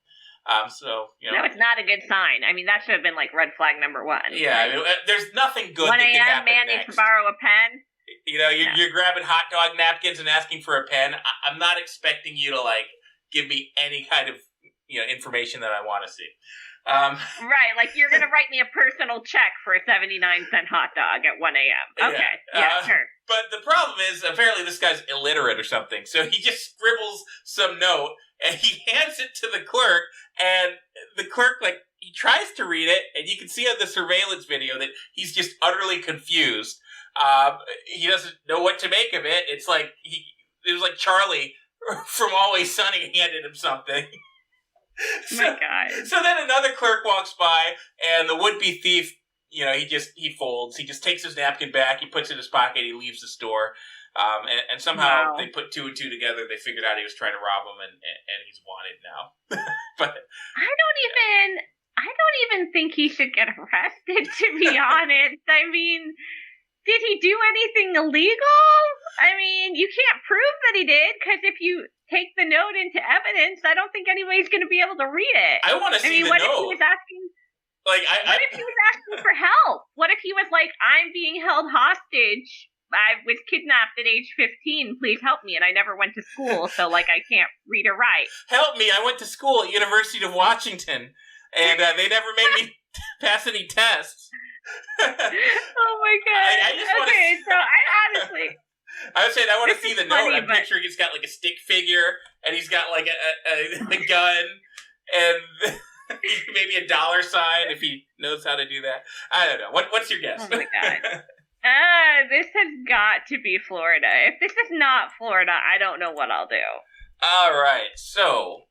So, you know. No, it's not a good sign. I mean, that should have been like red flag number 1. Yeah, right? I mean, there's nothing good 1 that can happen man next. needs to borrow a pen. You know, you're grabbing hot dog napkins and asking for a pen. I'm not expecting you to, like, give me any kind of, you know, information that I want to see. Right, like you're going to write me a personal check for a 79-cent hot dog at 1 a.m. Okay, yeah, sure. But the problem is, apparently this guy's illiterate or something. So he just scribbles some note, and he hands it to the clerk, and the clerk, like, he tries to read it, and you can see on the surveillance video that he's just utterly confused. He doesn't know what to make of it. It's like, it was like Charlie from Always Sunny handed him something. Oh my God. So then another clerk walks by, and the would-be thief, you know, he folds. He just takes his napkin back, he puts it in his pocket, he leaves the store. And somehow they put 2 and 2 together. They figured out he was trying to rob him, and he's wanted now. But I don't even think he should get arrested, to be honest. I mean, did he do anything illegal? I mean, you can't prove that he did, because if you take the note into evidence, I don't think anybody's going to be able to read it. I want to see the what note. If he was asking, what if he was asking for help? What if he was like, I'm being held hostage. I was kidnapped at age 15. Please help me. And I never went to school, so, like, I can't read or write. Help me. I went to school at University of Washington, and they never made me pass any tests. Oh, my God. I just want to see... so I honestly... I was saying, I want to see the note. I'm but... picturing he's got, like, a stick figure, and he's got, like, a gun, and maybe a $ sign if he knows how to do that. I don't know. What's your guess? Oh, my God. This has got to be Florida. If this is not Florida, I don't know what I'll do. All right, so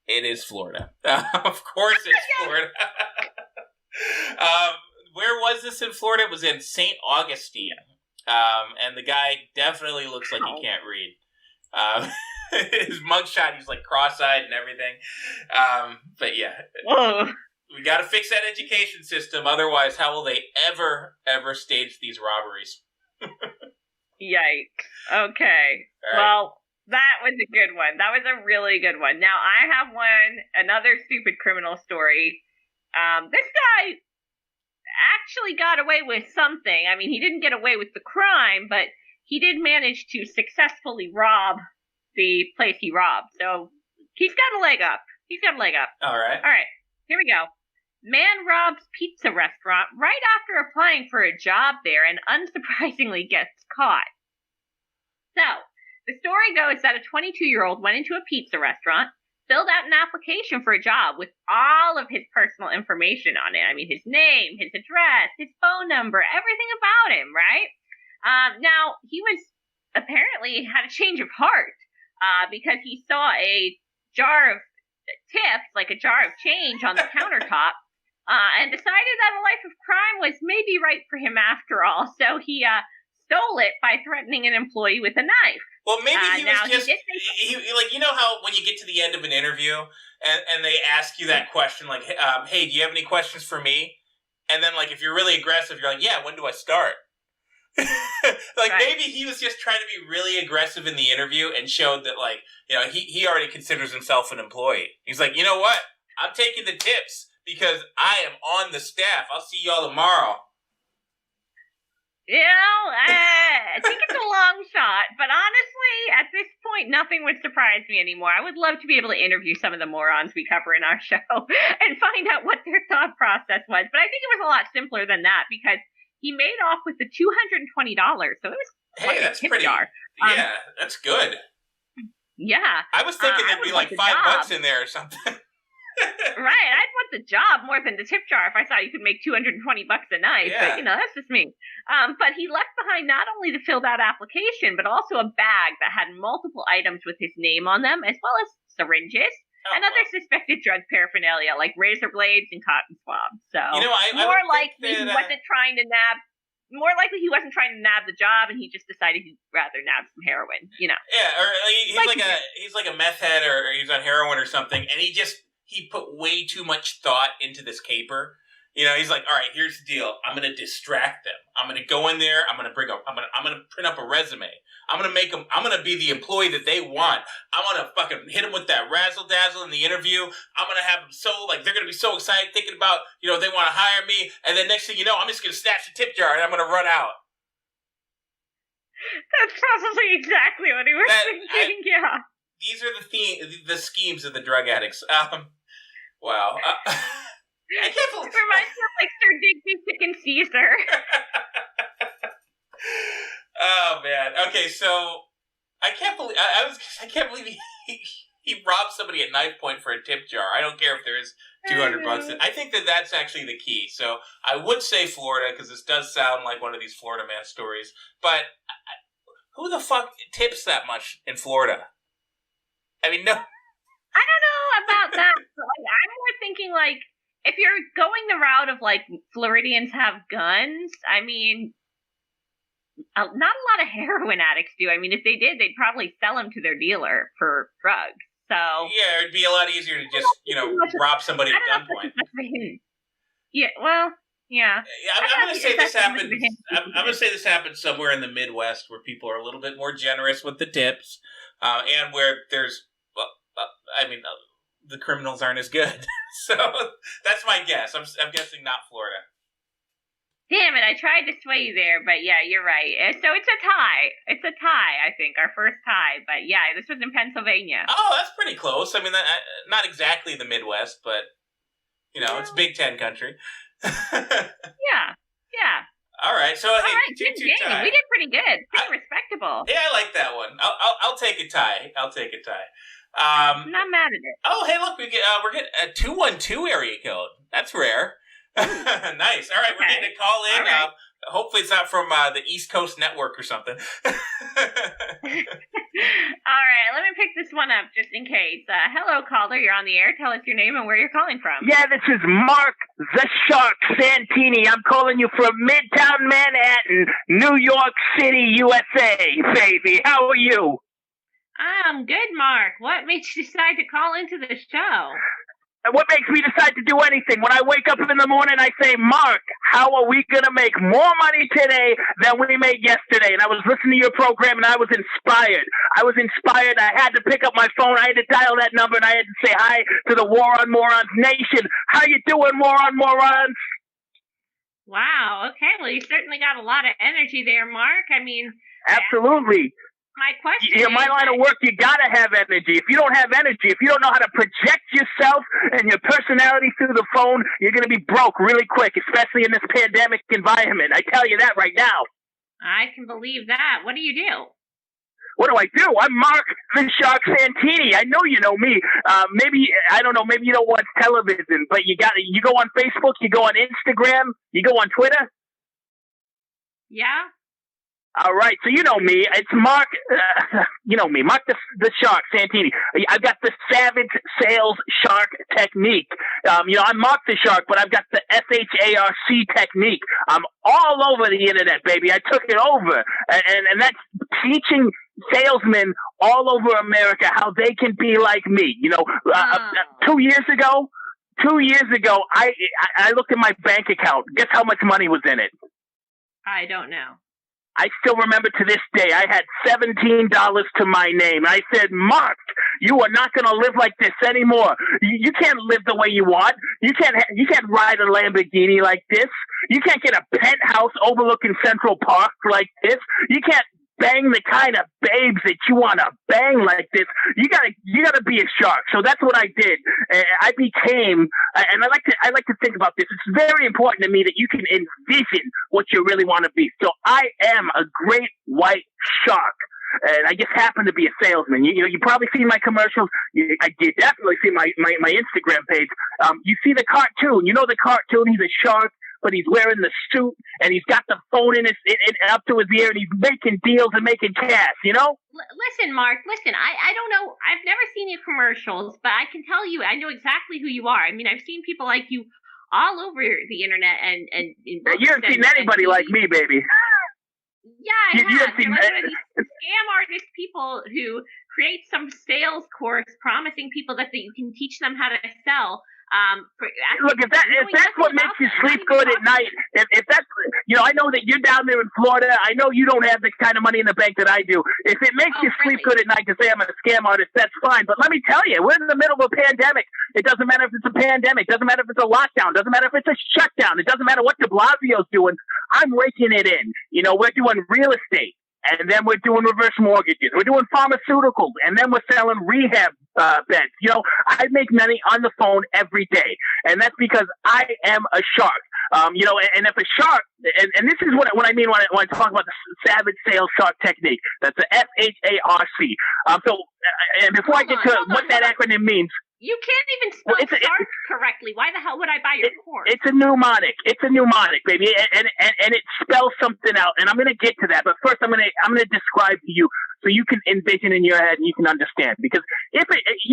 it is Florida. Of course it's Florida. Where was this in Florida? It was in St. Augustine. And the guy definitely looks like he can't read. His mugshot, he's like cross-eyed and everything. But yeah. Whoa. We got to fix that education system. Otherwise, how will they ever stage these robberies? Yikes. Okay. Right. Well, that was a good one. That was a really good one. Now, I have another stupid criminal story. This guy actually got away with something. I mean, he didn't get away with the crime, but he did manage to successfully rob the place he robbed. So, he's got a leg up. All right. Here we go. Man robs pizza restaurant right after applying for a job there and unsurprisingly gets caught. So, the story goes that a 22-year-old went into a pizza restaurant. filled out an application for a job with all of his personal information on it. I mean, his name, his address, his phone number, everything about him, right? Now, he was apparently had a change of heart because he saw a jar of tips, like a jar of change on the countertop, and decided that a life of crime was maybe right for him after all. So he stole it by threatening an employee with a knife. Well, maybe he was just, like, you know how when you get to the end of an interview and they ask you that question, like, hey, do you have any questions for me? And then, like, if you're really aggressive, you're like, yeah, when do I start? Like, right. Maybe he was just trying to be really aggressive in the interview and showed that, like, you know, he already considers himself an employee. He's like, you know what? I'm taking the tips because I am on the staff. I'll see y'all tomorrow. You know, I think it's a long shot, but honestly, at this point, nothing would surprise me anymore. I would love to be able to interview some of the morons we cover in our show and find out what their thought process was. But I think it was a lot simpler than that because he made off with the $220, so it was like that's a tip pretty. jar. Yeah, that's good. Yeah, I was thinking there'd be like $5 in there or something. Right, I'd want the job more than the tip jar if I thought you could make $220 a night. Yeah. But, you know, that's just me. But he left behind not only the filled out application, but also a bag that had multiple items with his name on them, as well as syringes and other suspected drug paraphernalia, like razor blades and cotton swabs. So, you know, more likely he wasn't trying to nab the job, and he just decided he'd rather nab some heroin. You know. Yeah, or he's like a meth head, or he's on heroin or something, and he put way too much thought into this caper. You know, he's like, all right, here's the deal. I'm going to distract them. I'm going to go in there. I'm going to print up a resume. I'm going to be the employee that they want. I want to fucking hit them with that razzle dazzle in the interview. I'm going to have them they're going to be so excited thinking about, you know, they want to hire me. And then next thing you know, I'm just going to snatch the tip jar and I'm going to run out. That's probably exactly what he was thinking, yeah. These are the schemes of the drug addicts. Wow. I can't believe it reminds me of like Sir Digby Chicken Caesar. Oh man. Okay, so I can't believe he robbed somebody at knife point for a tip jar. I don't care if there's $200. I think that's actually the key. So I would say Florida because this does sound like one of these Florida man stories. But who the fuck tips that much in Florida? I mean, no. I don't know about that. I'm more thinking, like, if you're going the route of, like, Floridians have guns, I mean, not a lot of heroin addicts do. I mean, if they did, they'd probably sell them to their dealer for drugs. So yeah, it'd be a lot easier to just, you know, rob somebody at gunpoint. Yeah, well, yeah. I'm going to say this happened. I'm going to say this happened somewhere in the Midwest where people are a little bit more generous with the tips, and where there's, the criminals aren't as good. So that's my guess. I'm guessing not Florida. Damn it, I tried to sway you there, but yeah, you're right. So it's a tie. It's a tie, I think, our first tie. But yeah, this was in Pennsylvania. Oh, that's pretty close. I mean, not exactly the Midwest, but, you know, it's Big Ten country. Yeah. All right, so hey, 2-2 tie. We did pretty good. Pretty respectable. Yeah, I like that one. I'll take a tie. I'm not mad at it. Oh, hey, look, we're getting a 212 area code. That's rare. Nice. All right, okay. We're getting a call in. Right. Hopefully it's not from the East Coast Network or something. All right, let me pick this one up just in case. Hello, caller. You're on the air. Tell us your name and where you're calling from. Yeah, this is Mark the Shark Santini. I'm calling you from Midtown Manhattan, New York City, USA, baby. How are you? I'm good, Mark. What made you decide to call into the show? What makes me decide to do anything? When I wake up in the morning, I say, Mark, how are we going to make more money today than we made yesterday? And I was listening to your program, and I was inspired. I had to pick up my phone. I had to dial that number, and I had to say hi to the War on Morons Nation. How you doing, War on Morons? Wow. Okay. Well, you certainly got a lot of energy there, Mark. I mean... Absolutely. My question in my line of work, you gotta have energy. If you don't have energy, if you don't know how to project yourself and your personality through the phone, you're gonna be broke really quick, especially in this pandemic environment. I tell you that right now. I can believe that. What do you do? What do? I'm Mark the Shark Santini. I know you know me. Maybe I don't know. Maybe you don't watch television, but you go on Facebook, you go on Instagram, you go on Twitter. Yeah. All right, so you know me. It's Mark. You know me, Mark the Shark Santini. I've got the savage sales shark technique. I'm Mark the Shark, but I've got the SHARC technique. I'm all over the internet, baby. I took it over, and that's teaching salesmen all over America how they can be like me. 2 years ago, I looked at my bank account. Guess how much money was in it? I don't know. I still remember to this day, I had $17 to my name. I said, Mark, you are not going to live like this anymore. You can't live the way you want. You can't ride a Lamborghini like this. You can't get a penthouse overlooking Central Park like this. You can't bang the kind of babes that you want to bang like this. You gotta be a shark. So that's what I did. I became, and I like to think about this. It's very important to me that you can envision what you really want to be. So I am a great white shark. And I just happen to be a salesman. You probably see my commercials. You definitely see my Instagram page. You see the cartoon. You know the cartoon. He's a shark, but he's wearing the suit and he's got the phone up to his ear and he's making deals and making cash. Listen, Mark. Listen, I don't know. I've never seen your commercials, but I can tell you, I know exactly who you are. I mean, I've seen people like you all over the internet and in books. You haven't seen anybody like me, baby. Yeah, I have. They're like one of these scam artist people who create some sales course promising people that you can teach them how to sell. Look, if that's what makes you sleep good at night, if that's, I know that you're down there in Florida. I know you don't have the kind of money in the bank that I do. If it makes you sleep good at night to say I'm a scam artist, that's fine. But let me tell you, we're in the middle of a pandemic. It doesn't matter if it's a pandemic. It doesn't matter if it's a lockdown. It doesn't matter if it's a shutdown. It doesn't matter what de Blasio's doing. I'm raking it in. We're doing real estate. And then we're doing reverse mortgages. We're doing pharmaceuticals. And then we're selling rehab beds. I make money on the phone every day. And that's because I am a shark. And if a shark, and this is what I mean when I talk about the savage sales shark technique. That's the SHARC. And before I get to what that acronym means. You can't even spell shark correctly. Why the hell would I buy your course? It's a mnemonic. It's a mnemonic, baby, and it spells something out. And I'm gonna get to that, but first I'm gonna describe to you so you can envision in your head and you can understand. Because you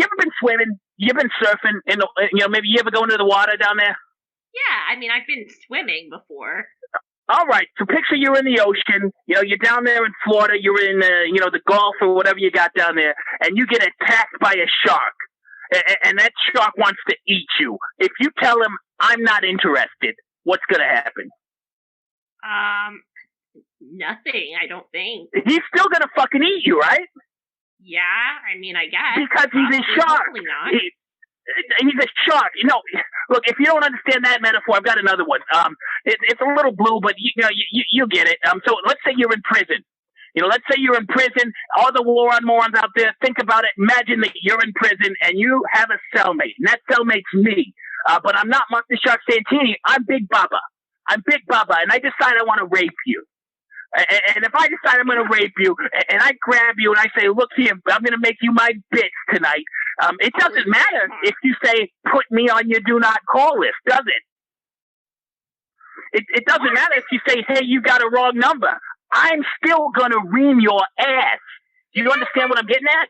ever been swimming, you've been surfing, maybe you ever go into the water down there. Yeah, I mean I've been swimming before. All right, so picture you're in the ocean. You're down there in Florida. You're in the Gulf or whatever you got down there, and you get attacked by a shark. And that shark wants to eat you. If you tell him, I'm not interested, what's going to happen? Nothing, I don't think. He's still going to fucking eat you, right? Yeah, I mean, I guess. Because he's a shark. Not. He's a shark. Look, if you don't understand that metaphor, I've got another one. It's a little blue, but you get it. So let's say you're in prison. Let's say you're in prison. All the morons out there, think about it. Imagine that you're in prison and you have a cellmate, and that cellmate's me. But I'm not Mark the Shark Santini. I'm Big Baba. And I decide I want to rape you. And if I decide I'm going to rape you, and I grab you and I say, look here, I'm going to make you my bitch tonight. It doesn't matter if you say, put me on your do not call list, does it? It doesn't matter if you say, hey, you got a wrong number. I'm still gonna ream your ass. You understand what I'm getting at?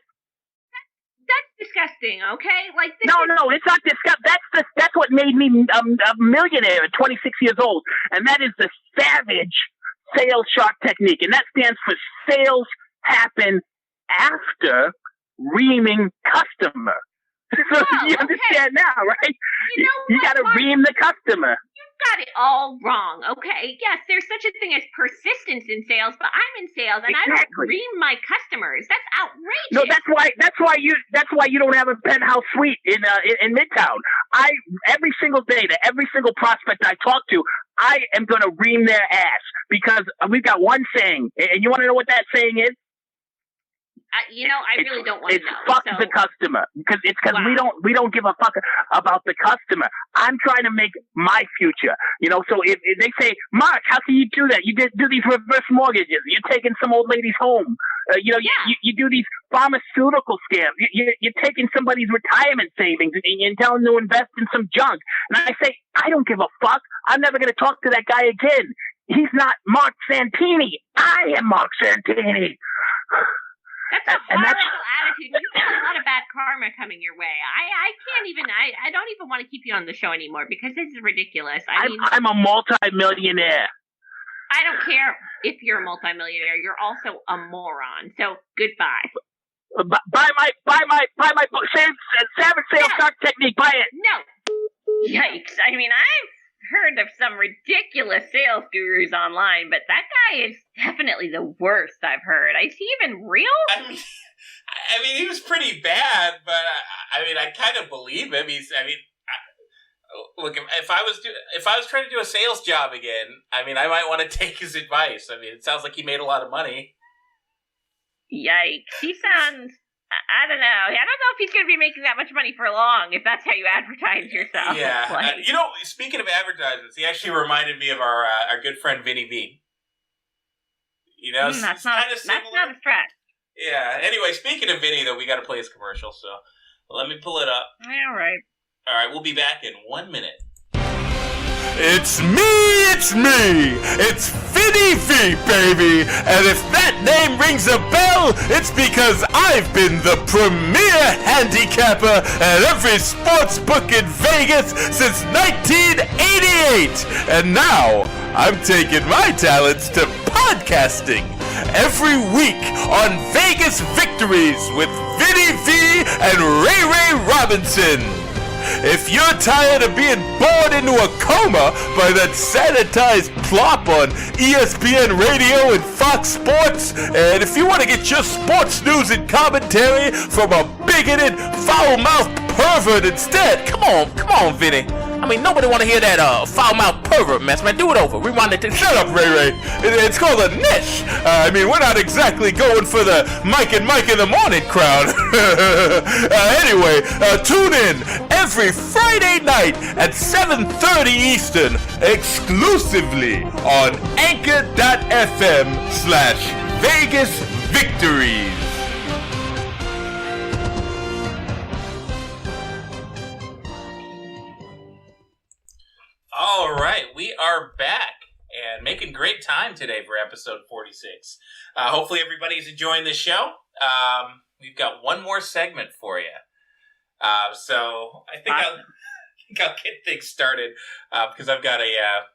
That's disgusting. Okay, No, it's not disgusting. That's what made me a millionaire at 26 years old, and that is the savage sales shark technique, and that stands for sales happen after reaming customer. So you understand now, right? You got to ream the customer. Got it all wrong. Okay, yes, there's such a thing as persistence in sales, but I'm in sales and exactly. I don't ream my customers. That's outrageous. No, that's why you don't have a penthouse suite in Midtown. Every single day to every single prospect I talk to, I am going to ream their ass because we've got one saying, and you want to know what that saying is? I really don't want to It's know. fuck so. the customer because Wow. we don't give a fuck about the customer. I'm trying to make my future. So if they say, Mark, how can you do that? You do these reverse mortgages. You're taking some old lady's home. You do these pharmaceutical scams. You're taking somebody's retirement savings and you're telling them to invest in some junk. And I say, I don't give a fuck. I'm never going to talk to that guy again. He's not Mark Santini. I am Mark Santini. That's a horrible attitude. You've got a lot of bad karma coming your way. I can't even. I don't even want to keep you on the show anymore because this is ridiculous. I'm a multi-millionaire. I don't care if you're a multimillionaire. You're also a moron. So goodbye. Buy my book. Savage Sales Shark Technique. Buy it. No. Yikes. I've heard of some ridiculous sales gurus online, but that guy is definitely the worst I've heard. Is he even real? He was pretty bad, but I kind of believe him. Look, if I was trying to do a sales job again, I might want to take his advice. It sounds like he made a lot of money. Yikes. He sounds... I don't know. I don't know if he's going to be making that much money for long, if that's how you advertise yourself. Yeah. Speaking of advertisements, he actually reminded me of our good friend Vinny V. That's not a stretch. Yeah. Anyway, speaking of Vinny, though, we got to play his commercial, so let me pull it up. All right. All right, we'll be back in 1 minute. It's me! It's Vinny V, baby! And if that name rings a bell, it's because I've been the premier handicapper at every sports book in Vegas since 1988! And now, I'm taking my talents to podcasting every week on Vegas Victories with Vinny V and Ray Ray Robinson. If you're tired of being bored into a coma by that sanitized plop on ESPN Radio and Fox Sports, and if you want to get your sports news and commentary from a bigoted, foul-mouthed pervert instead, come on, Vinny. Nobody want to hear that foul-mouthed pervert mess, man. Do it over. Rewind it. Shut up, Ray Ray. It's called a niche. We're not exactly going for the Mike and Mike in the morning crowd. Anyway, tune in every Friday night at 7:30 Eastern, exclusively on Anchor.fm/Vegas Victories. All right, we are back and making great time today for episode 46. Hopefully everybody's enjoying the show. We've got one more segment for you. So I think I'll get things started because I've got a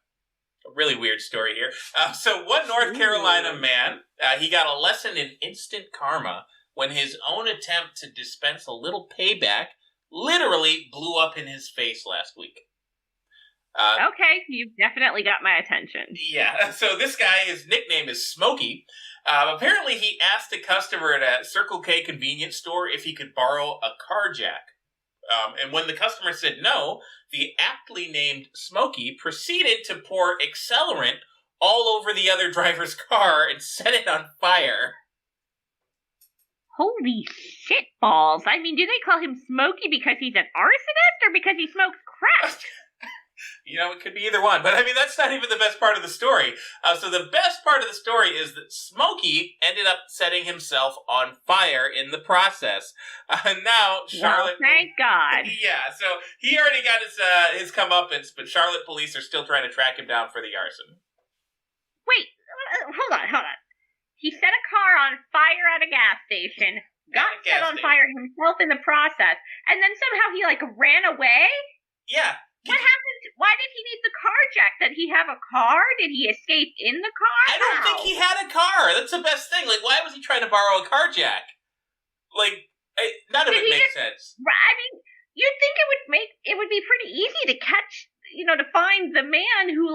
really weird story here. So one North Carolina man, he got a lesson in instant karma when his own attempt to dispense a little payback literally blew up in his face last week. Okay, you've definitely got my attention. Yeah, so this guy, his nickname is Smokey. Apparently he asked a customer at a Circle K convenience store if he could borrow a car jack. And when the customer said no, the aptly named Smokey proceeded to pour accelerant all over the other driver's car and set it on fire. Holy shitballs. Do they call him Smokey because he's an arsonist or because he smokes crack? It could be either one. But, that's not even the best part of the story. So the best part of the story is that Smokey ended up setting himself on fire in the process. Now, Charlotte... Well, thank God. Yeah, so he already got his comeuppance, but Charlotte police are still trying to track him down for the arson. Wait, hold on. He set a car on fire at a gas station, got set on fire himself in the process, and then somehow he, ran away? Yeah. What happened? Why did he need the car jack? Did he have a car? Did he escape in the car? I don't think he had a car. That's the best thing. Why was he trying to borrow a car jack? None of it makes sense. You'd think it would be pretty easy to catch, to find the man who,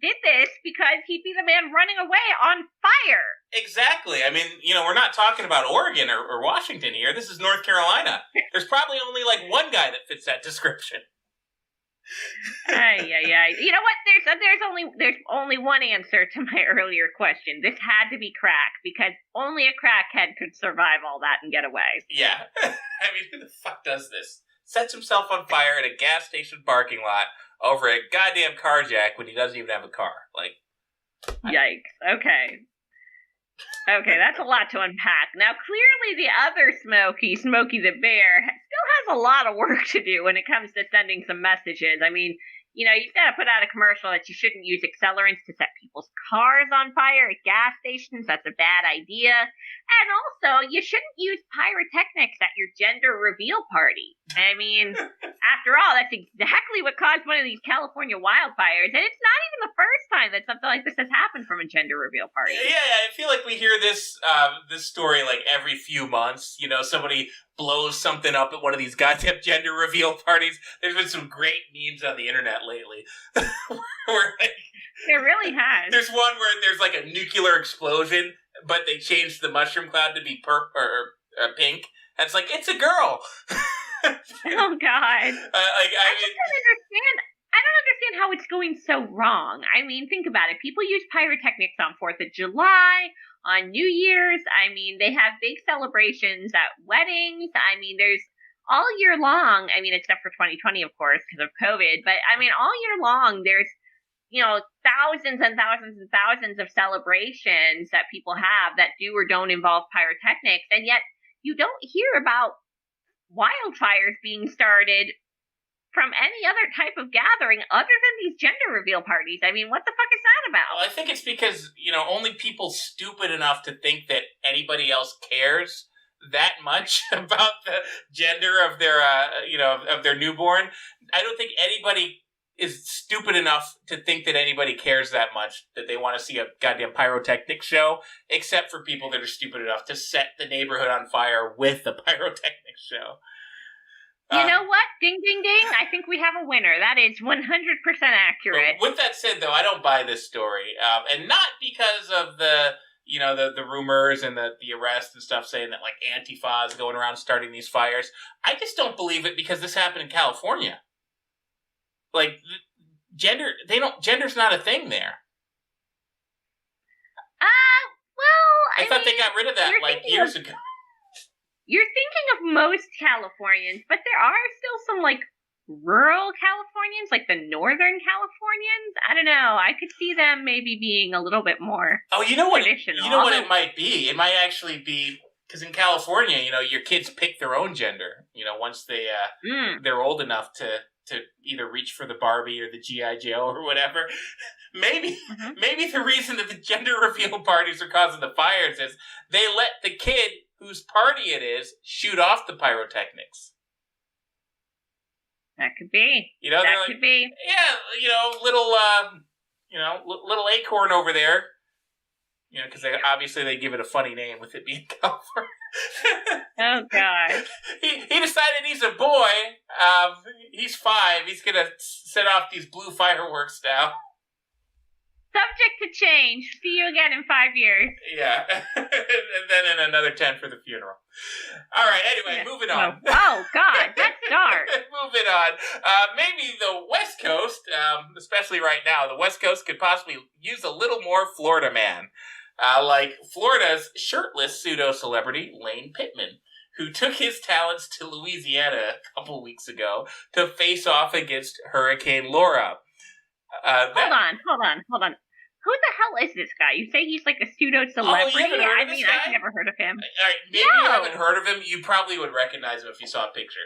did this because he'd be the man running away on fire. Exactly. We're not talking about Oregon or Washington here. This is North Carolina. There's probably only, one guy that fits that description. You know what? There's only one answer to my earlier question. This had to be crack because only a crackhead could survive all that and get away. Yeah. I mean, who the fuck does this? Sets himself on fire at a gas station parking lot over a goddamn car jack when he doesn't even have a car. Like, yikes. Okay, that's a lot to unpack. Now, clearly the other Smokey the Bear, still has a lot of work to do when it comes to sending some messages. I mean, you know, you've got to put out a commercial that you shouldn't use accelerants to set people's cars on fire at gas stations. That's a bad idea. And also, you shouldn't use pyrotechnics at your gender reveal party. I mean, after all, that's exactly what caused one of these California wildfires. And it's not even the first time that something like this has happened from a gender reveal party. Yeah, I feel like we hear this story like every few months. You know, somebody blows something up at one of these goddamn gender reveal parties. There's been some great memes on the internet lately. Where, like, it really has. There's one where there's like a nuclear explosion, but they changed the mushroom cloud to be pink. And it's like, it's a girl. Oh, God. I don't understand how it's going so wrong. I mean, think about it. People use pyrotechnics on 4th of July, on New Year's. I mean, they have big celebrations at weddings. I mean, there's all year long. I mean, except for 2020, of course, because of COVID. But, I mean, all year long, there's, you know, thousands and thousands and thousands of celebrations that people have that do or don't involve pyrotechnics. And yet, you don't hear about wildfires being started from any other type of gathering other than these gender reveal parties. I mean, what the fuck is that about? Well, I think it's because, you know, only people stupid enough to think that anybody else cares that much about the gender of their, of their newborn. I don't think anybody is stupid enough to think that anybody cares that much that they want to see a goddamn pyrotechnic show, except for people that are stupid enough to set the neighborhood on fire with the pyrotechnic show. You know what? Ding, ding, ding. I think we have a winner. That is 100% accurate. With that said, though, I don't buy this story. And not because of the rumors and the arrest and stuff saying that, like, Antifa is going around starting these fires. I just don't believe it because this happened in California. Like, gender's not a thing there. I thought they got rid of that, like, years ago. You're thinking of most Californians, but there are still some, like, rural Californians, like the northern Californians. I don't know. I could see them maybe being a little bit more traditional. You know what it might be? It might actually be, because in California, you know, your kids pick their own gender, you know, once they're old enough to either reach for the Barbie or the G.I. Joe or whatever. Maybe the reason that the gender reveal parties are causing the fires is they let the kid whose party it is shoot off the pyrotechnics. That could be. You know, that could be. Yeah, you know, little acorn over there. You know, because they give it a funny name with it being California. Oh, God. He decided he's a boy. He's 5. He's going to set off these blue fireworks now. Subject to change. See you again in 5 years. Yeah. And then in another 10 for the funeral. All right, anyway, moving on. Oh, God, that's dark. Moving on. Maybe the West Coast, especially right now, the West Coast could possibly use a little more Florida man. Like Florida's shirtless pseudo-celebrity, Lane Pittman, who took his talents to Louisiana a couple weeks ago to face off against Hurricane Laura. Hold on. Who the hell is this guy? You say he's like a pseudo-celebrity? I've never heard of him. All right, maybe you haven't heard of him. You probably would recognize him if you saw a picture.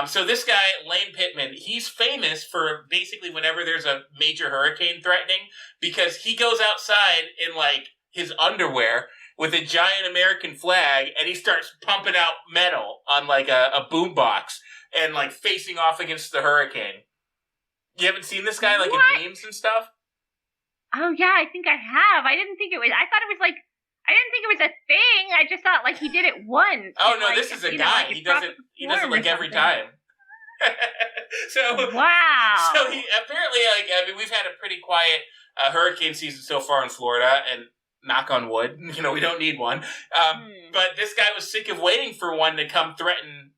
So this guy, Lane Pittman, he's famous for basically whenever there's a major hurricane threatening, because he goes outside in, like, his underwear with a giant American flag, and he starts pumping out metal on, like, a boombox and, like, facing off against the hurricane. You haven't seen this guy, like, in memes and stuff? Oh, yeah, I think I have. I didn't think it was a thing. I just thought, like, he did it once. Oh, no, this is a guy. He does it, like, every time. Wow. So he, apparently, like, I mean, we've had a pretty quiet hurricane season so far in Florida, and knock on wood, you know, we don't need one. But this guy was sick of waiting for one to come threaten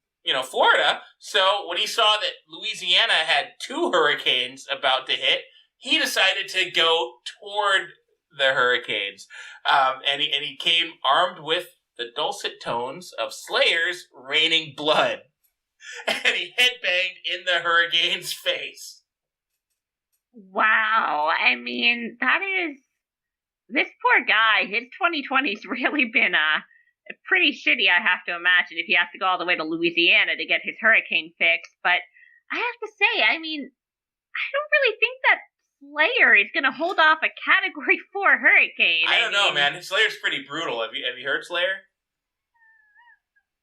Florida. So when he saw that Louisiana had 2 hurricanes about to hit, he decided to go toward the hurricanes. And he came armed with the dulcet tones of slayers raining blood. And he headbanged in the hurricane's face. Wow. I mean, this poor guy, his 2020's really been pretty shitty, I have to imagine, if he has to go all the way to Louisiana to get his hurricane fixed. But I have to say, I mean, I don't really think that Slayer is going to hold off a Category 4 hurricane. I don't know, man. Slayer's pretty brutal. Have you heard Slayer?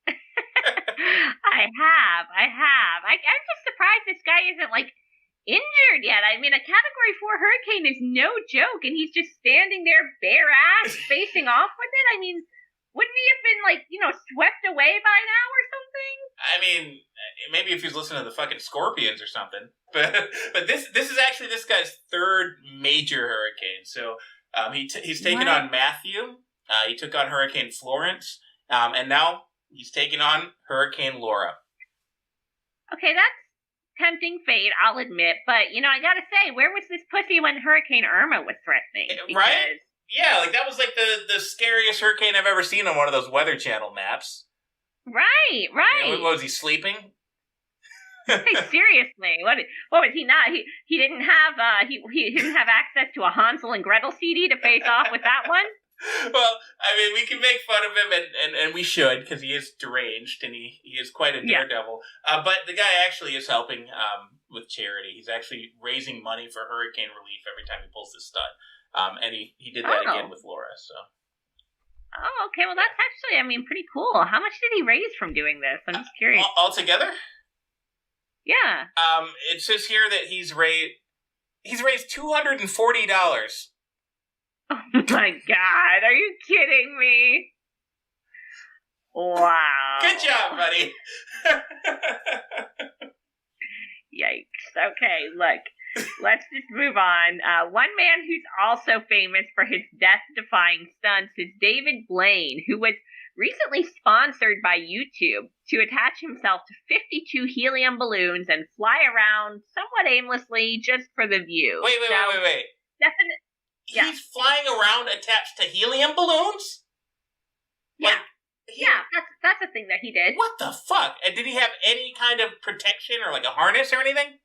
I have. I'm just surprised this guy isn't, injured yet. I mean, a Category 4 hurricane is no joke, and he's just standing there bare ass facing off with it. I mean, wouldn't he have been, swept away by now or something? I mean, maybe if he's listening to the fucking Scorpions or something. But this is actually this guy's 3rd major hurricane. So he's taken on Matthew. He took on Hurricane Florence. And now he's taking on Hurricane Laura. Okay, that's tempting fate, I'll admit. But, I gotta say, where was this pussy when Hurricane Irma was threatening? Right? Yeah, that was the scariest hurricane I've ever seen on one of those Weather Channel maps. Right. What was he, sleeping? Hey, seriously, what was he not? He didn't have he didn't have access to a Hansel and Gretel CD to face off with that one? Well, I mean, we can make fun of him, and we should, because he is deranged, and he is quite a daredevil. But the guy actually is helping with charity. He's actually raising money for hurricane relief every time he pulls this stunt. And he did that again with Laura, so. Oh, okay. Well, that's actually, pretty cool. How much did he raise from doing this? I'm just curious. Altogether? Yeah. It says here that he's raised $240. Oh my God! Are you kidding me? Wow. Good job, buddy. Yikes. Okay, look. Let's just move on. One man who's also famous for his death-defying stunts is David Blaine, who was recently sponsored by YouTube to attach himself to 52 helium balloons and fly around somewhat aimlessly just for the view. Wait. Definitely. He's flying around attached to helium balloons? That's a thing that he did. What the fuck? And did he have any kind of protection or a harness or anything?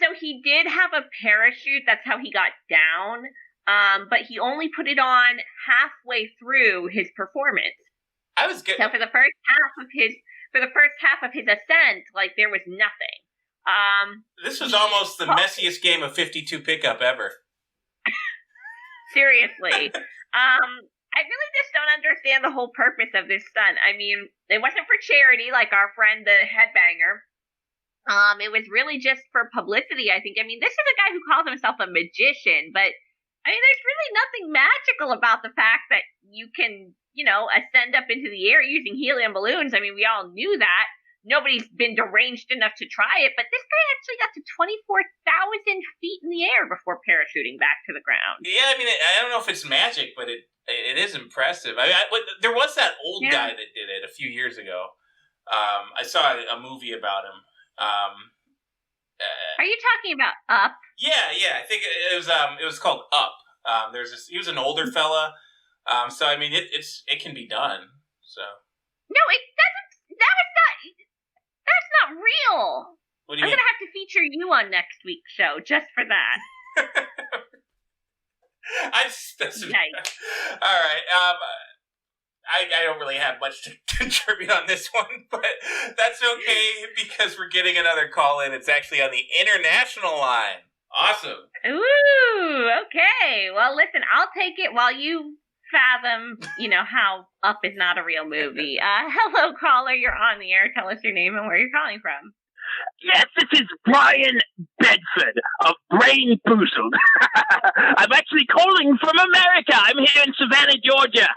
So he did have a parachute. That's how he got down. But he only put it on halfway through his performance. I was good. So for the first half of his ascent, there was nothing. This was almost the messiest game of 52 pickup ever. Seriously. I really just don't understand the whole purpose of this stunt. I mean, it wasn't for charity like our friend the headbanger. It was really just for publicity, I think. I mean, this is a guy who calls himself a magician, but there's really nothing magical about the fact that you can, ascend up into the air using helium balloons. I mean, we all knew that. Nobody's been deranged enough to try it, but this guy actually got to 24,000 feet in the air before parachuting back to the ground. Yeah, I mean, I don't know if it's magic, but it is impressive. There was that old guy that did it a few years ago. I saw a movie about him. Are you talking about Up? Yeah. I think it was called Up. He was an older fella. So I mean, it can be done. So. No, it doesn't. That's not real. What do you mean? I'm gonna have to feature you on next week's show just for that. All right. I don't really have much to contribute on this one, but that's okay because we're getting another call in. It's actually on the international line. Awesome. Ooh, okay. Well, listen, I'll take it while you fathom, how Up is not a real movie. Hello, caller. You're on the air. Tell us your name and where you're calling from. Yes, this is Bryan Bedford of Brainboozled. I'm actually calling from America. I'm here in Savannah, Georgia.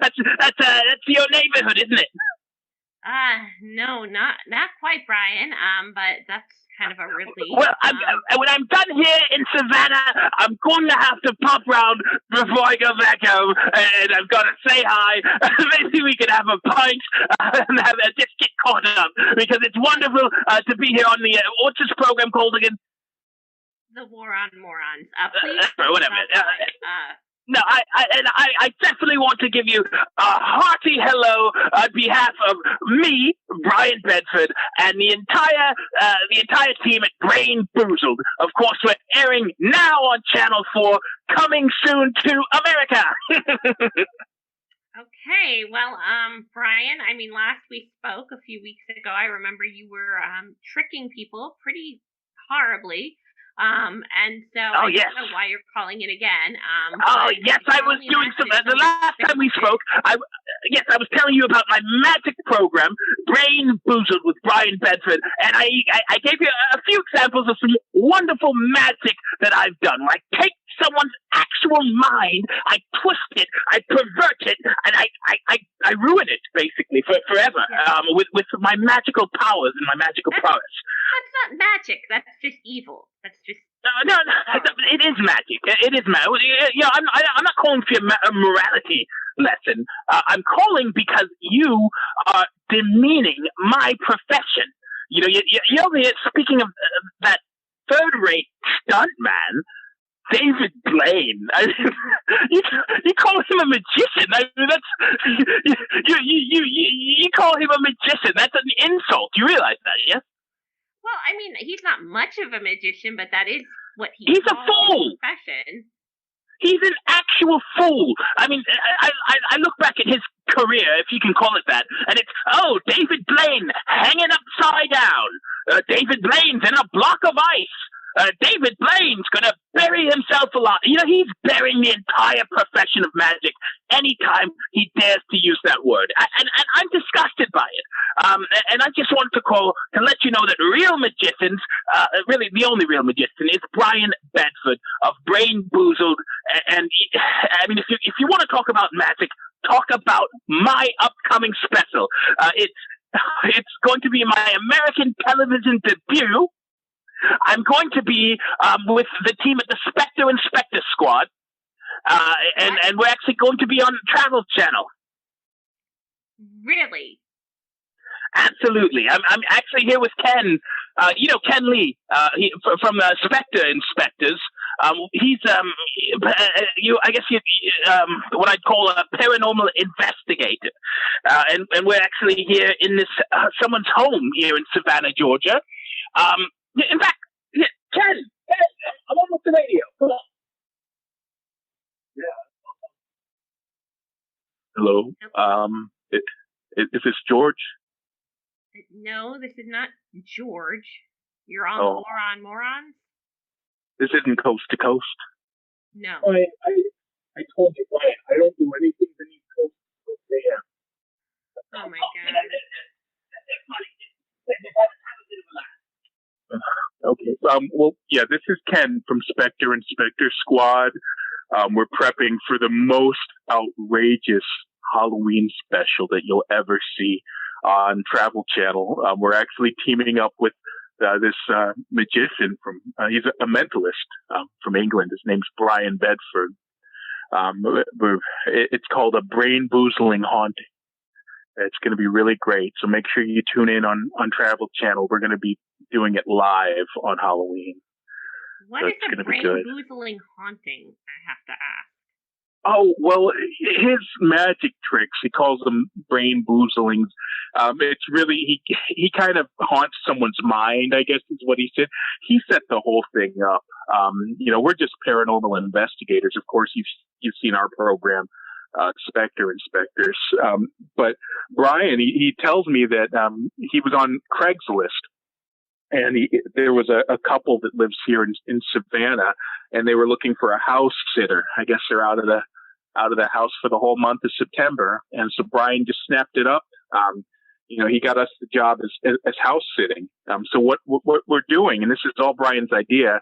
That's your neighborhood, isn't it? No, not quite, Brian. But that's kind of a relief. Well, when I'm done here in Savannah, I'm going to have to pop round before I go back home, and I've got to say hi. Maybe we could have a pint and just get caught up, because it's wonderful to be here on the, what's this program called again? The War on Morons. Please. Whatever. No, I definitely want to give you a hearty hello on behalf of me, Bryan Bedford, and the entire team at Brainboozled. Of course, we're airing now on Channel 4, coming soon to America. Okay, well, Brian, I mean, last we spoke a few weeks ago, I remember you were tricking people pretty horribly. And so I don't know why you're calling it again. Yes, I was doing some. The last time we spoke, I was telling you about my magic program, Brainboozled with Bryan Bedford, and I gave you a few examples of some wonderful magic that I've done. Like take someone's actual mind, I twist it, I pervert it, and I ruin it basically forever with my magical powers and my magical prowess. That's not magic. That's just evil. That's just no. It is magic. It is magic. You know, I'm not calling for a morality lesson. I'm calling because you are demeaning my profession. You know, you're speaking of that third-rate stuntman, David Blaine. You call him a magician. I mean, that's you call him a magician. That's an insult. You realize that, yes? Well, I mean, he's not much of a magician, but that is what he's a fool. Profession. He's an actual fool. I mean, I look back at his career, if you can call it that, and it's, David Blaine hanging upside down. David Blaine's in a block of ice. David Blaine's going to bury himself alive. You know, he's burying the entire profession of magic anytime he dares to use that word. And I'm disgusted by it. And I just wanted to call to let you know that real magicians, really the only real magician, is Bryan Bedford of Brainboozled. And I mean, if you want to talk about magic, talk about my upcoming special. It's going to be my American television debut. I'm going to be with the team at the Spectre Inspector Squad, and we're actually going to be on Travel Channel. Really? Absolutely. I'm actually here with Ken. Ken Lee, from the Spectre Inspectors. He's I guess what I'd call a paranormal investigator, and we're actually here in this someone's home here in Savannah, Georgia. In fact, Ken, I'm on with the radio. Come on. Yeah. Hello. Is this George? No, this is not George. You're on the War on Morons? This isn't Coast to Coast? No. I told you, Brian, I don't do anything beneath Coast to Coast AM. Oh my God. Okay. Well, yeah, this is Ken from Spectre Inspector Squad. We're prepping for the most outrageous Halloween special that you'll ever see on Travel Channel. We're actually teaming up with this magician from, he's a mentalist from England. His name's Bryan Bedford. It's called a brain-boozling haunting. It's going to be really great. So make sure you tune in on Travel Channel. We're going to be doing it live on Halloween. What is a brain-boozling haunting, I have to ask? Oh, well, his magic tricks, he calls them brain-boozlings. It's really, he kind of haunts someone's mind, I guess is what he said. He set the whole thing up. We're just paranormal investigators. Of course, you've seen our program. Spectre Inspectors. But Brian, he tells me that he was on Craigslist, and there was a couple that lives here in Savannah, and they were looking for a house sitter. I guess they're out of the house for the whole month of September, and so Brian just snapped it up. He got us the job as house sitting. So what we're doing, and this is all Brian's idea,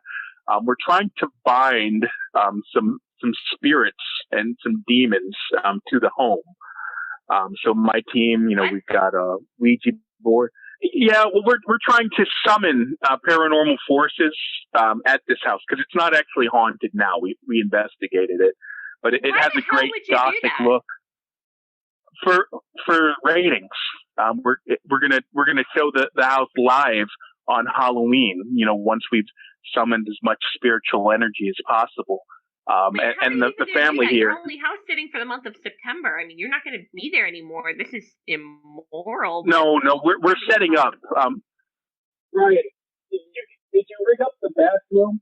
we're trying to bind some spirits and some demons to the home. So my team, we've got a Ouija board. Yeah, well, we're trying to summon paranormal forces at this house because it's not actually haunted now. We investigated it, but it has a great gothic look. For ratings, we're gonna show the house live on Halloween. Once we've summoned as much spiritual energy as possible. And the family here. You're only house sitting for the month of September. I mean, you're not going to be there anymore. This is immoral. No, we're setting up. Ryan, did you rig up the bathroom?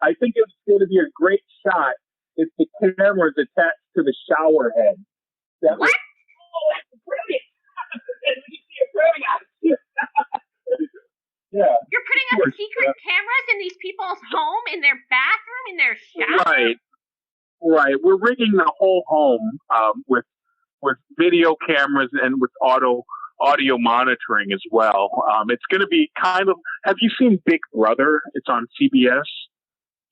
I think it's going to be a great shot if the camera's attached to the shower head. What? Oh, that's brilliant! We can see it burning out. Yeah. You're putting up secret cameras in these people's home, in their bathroom, in their shower? Right. We're rigging the whole home with video cameras and with audio monitoring as well. It's going to be kind of. Have you seen Big Brother? It's on CBS.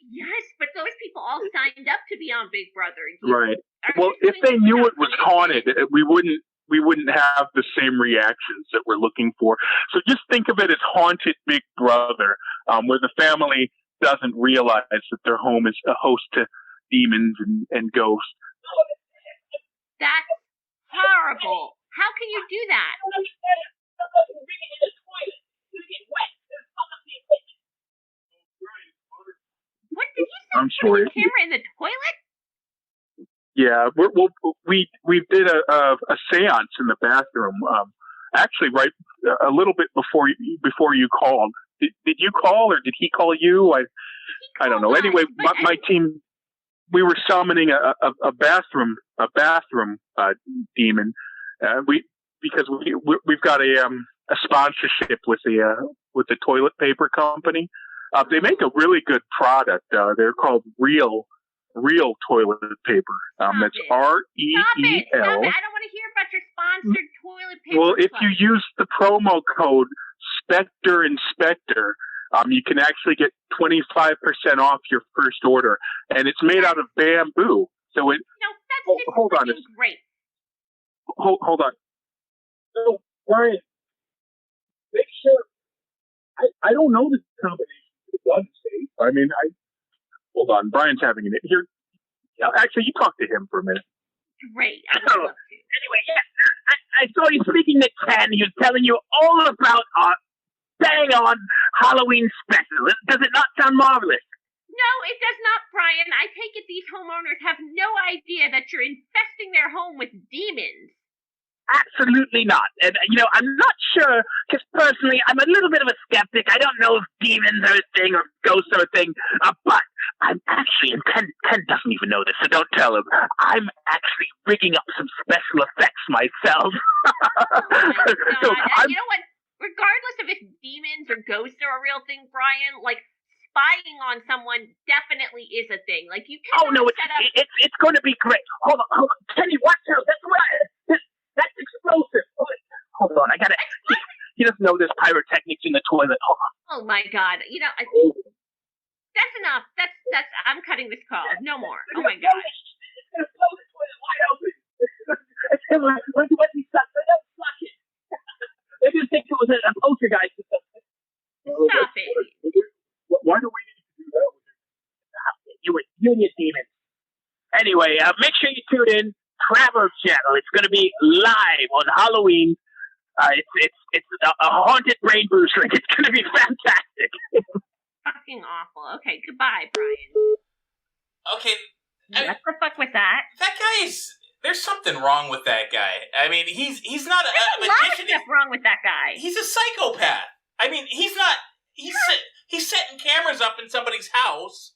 Yes, but those people all signed up to be on Big Brother. Right. Well, if they knew it was haunted, we wouldn't have the same reactions that we're looking for. So just think of it as haunted Big Brother, where the family doesn't realize that their home is a host to demons and ghosts. That's horrible. How can you do that? What did you say? I'm sorry. Put a camera in the toilet? Yeah, we did a séance in the bathroom. Actually, right a little bit before you called. Did you call or did he call you? I don't know. Anyway, my team, we were summoning a bathroom demon. Because we've got a sponsorship with the toilet paper company. They make a really good product. They're called Real toilet paper. That's REEL. Stop it. I don't want to hear about your sponsored toilet paper. Well, if you use the promo code Spectre Inspector, you can actually get 25% off your first order, and it's made out of bamboo. So it. No, that's just hold on. Great. Hold on. So, Brian, make sure. I don't know the combination of the gun safe. I mean, hold on. Brian's having it here. Actually, you talk to him for a minute. Great. Anyway, I saw you speaking to Ken. He was telling you all about our bang on Halloween special. Does it not sound marvelous? No, it does not, Brian. I take it these homeowners have no idea that you're infesting their home with demons. Absolutely not. And, I'm not sure, because personally, I'm a little bit of a skeptic. I don't know if demons are a thing or ghosts are a thing, but I'm actually, and Ken doesn't even know this, so don't tell him, I'm actually rigging up some special effects myself. Oh my God. You know what? Regardless of if demons or ghosts are a real thing, Brian, spying on someone definitely is a thing. You can. Oh no, it's going to be great. Hold on, Kenny, watch out! That's explosive. Hold on, I gotta. He doesn't know there's pyrotechnics in the toilet. Hold on. Oh my God! That's enough. That's. I'm cutting this call. No more. Oh my God. It's gonna blow the toilet wide open. When he sucks, they don't flush it. They just think it was a poltergeist or something. Stop it. Why do we need to do that? You and your demons. Anyway, make sure you tune in. Travel Channel. It's going to be live on Halloween. It's a haunted Brainboozled. It's going to be fantastic. Fucking awful. Okay, goodbye, Brian. Okay. What the fuck was that? That guy's. There's something wrong with that guy. I mean, he's not a magician. There's a lot of stuff wrong with that guy. He's a psychopath. I mean, he's not. He's setting cameras up in somebody's house.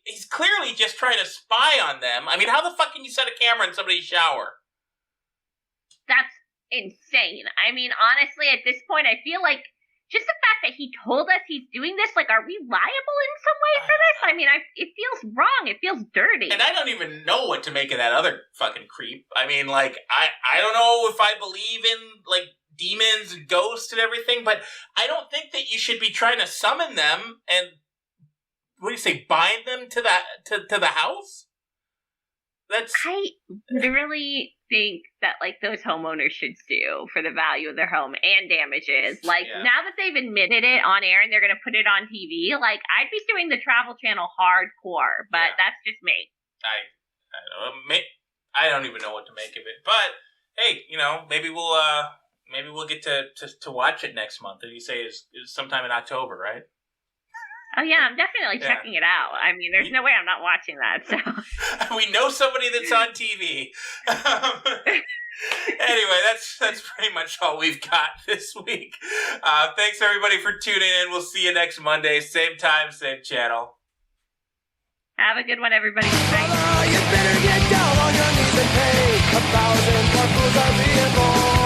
He's clearly just trying to spy on them. I mean, how the fuck can you set a camera in somebody's shower? That's insane. I mean, honestly, at this point, I feel like just the fact that he told us he's doing this, are we liable in some way for this? I mean, it feels wrong. It feels dirty. And I don't even know what to make of that other fucking creep. I mean, I don't know if I believe in, demons and ghosts and everything, but I don't think that you should be trying to summon them and what do you say? Bind them to the house? I literally think that like those homeowners should sue for the value of their home and damages. Like now that they've admitted it on air and they're going to put it on TV, like I'd be suing the Travel Channel hardcore, but that's just me. I don't know. I don't even know what to make of it. But hey, maybe we'll get to watch it next month. Did you say is sometime in October, right? Oh yeah, I'm definitely checking it out. I mean, there's no way I'm not watching that. So we know somebody that's on TV. Anyway, that's pretty much all we've got this week. Thanks everybody for tuning in. We'll see you next Monday, same time, same channel. Have a good one, everybody. Bye. You better get down on your knees and pay. 1,000 more fools are being born.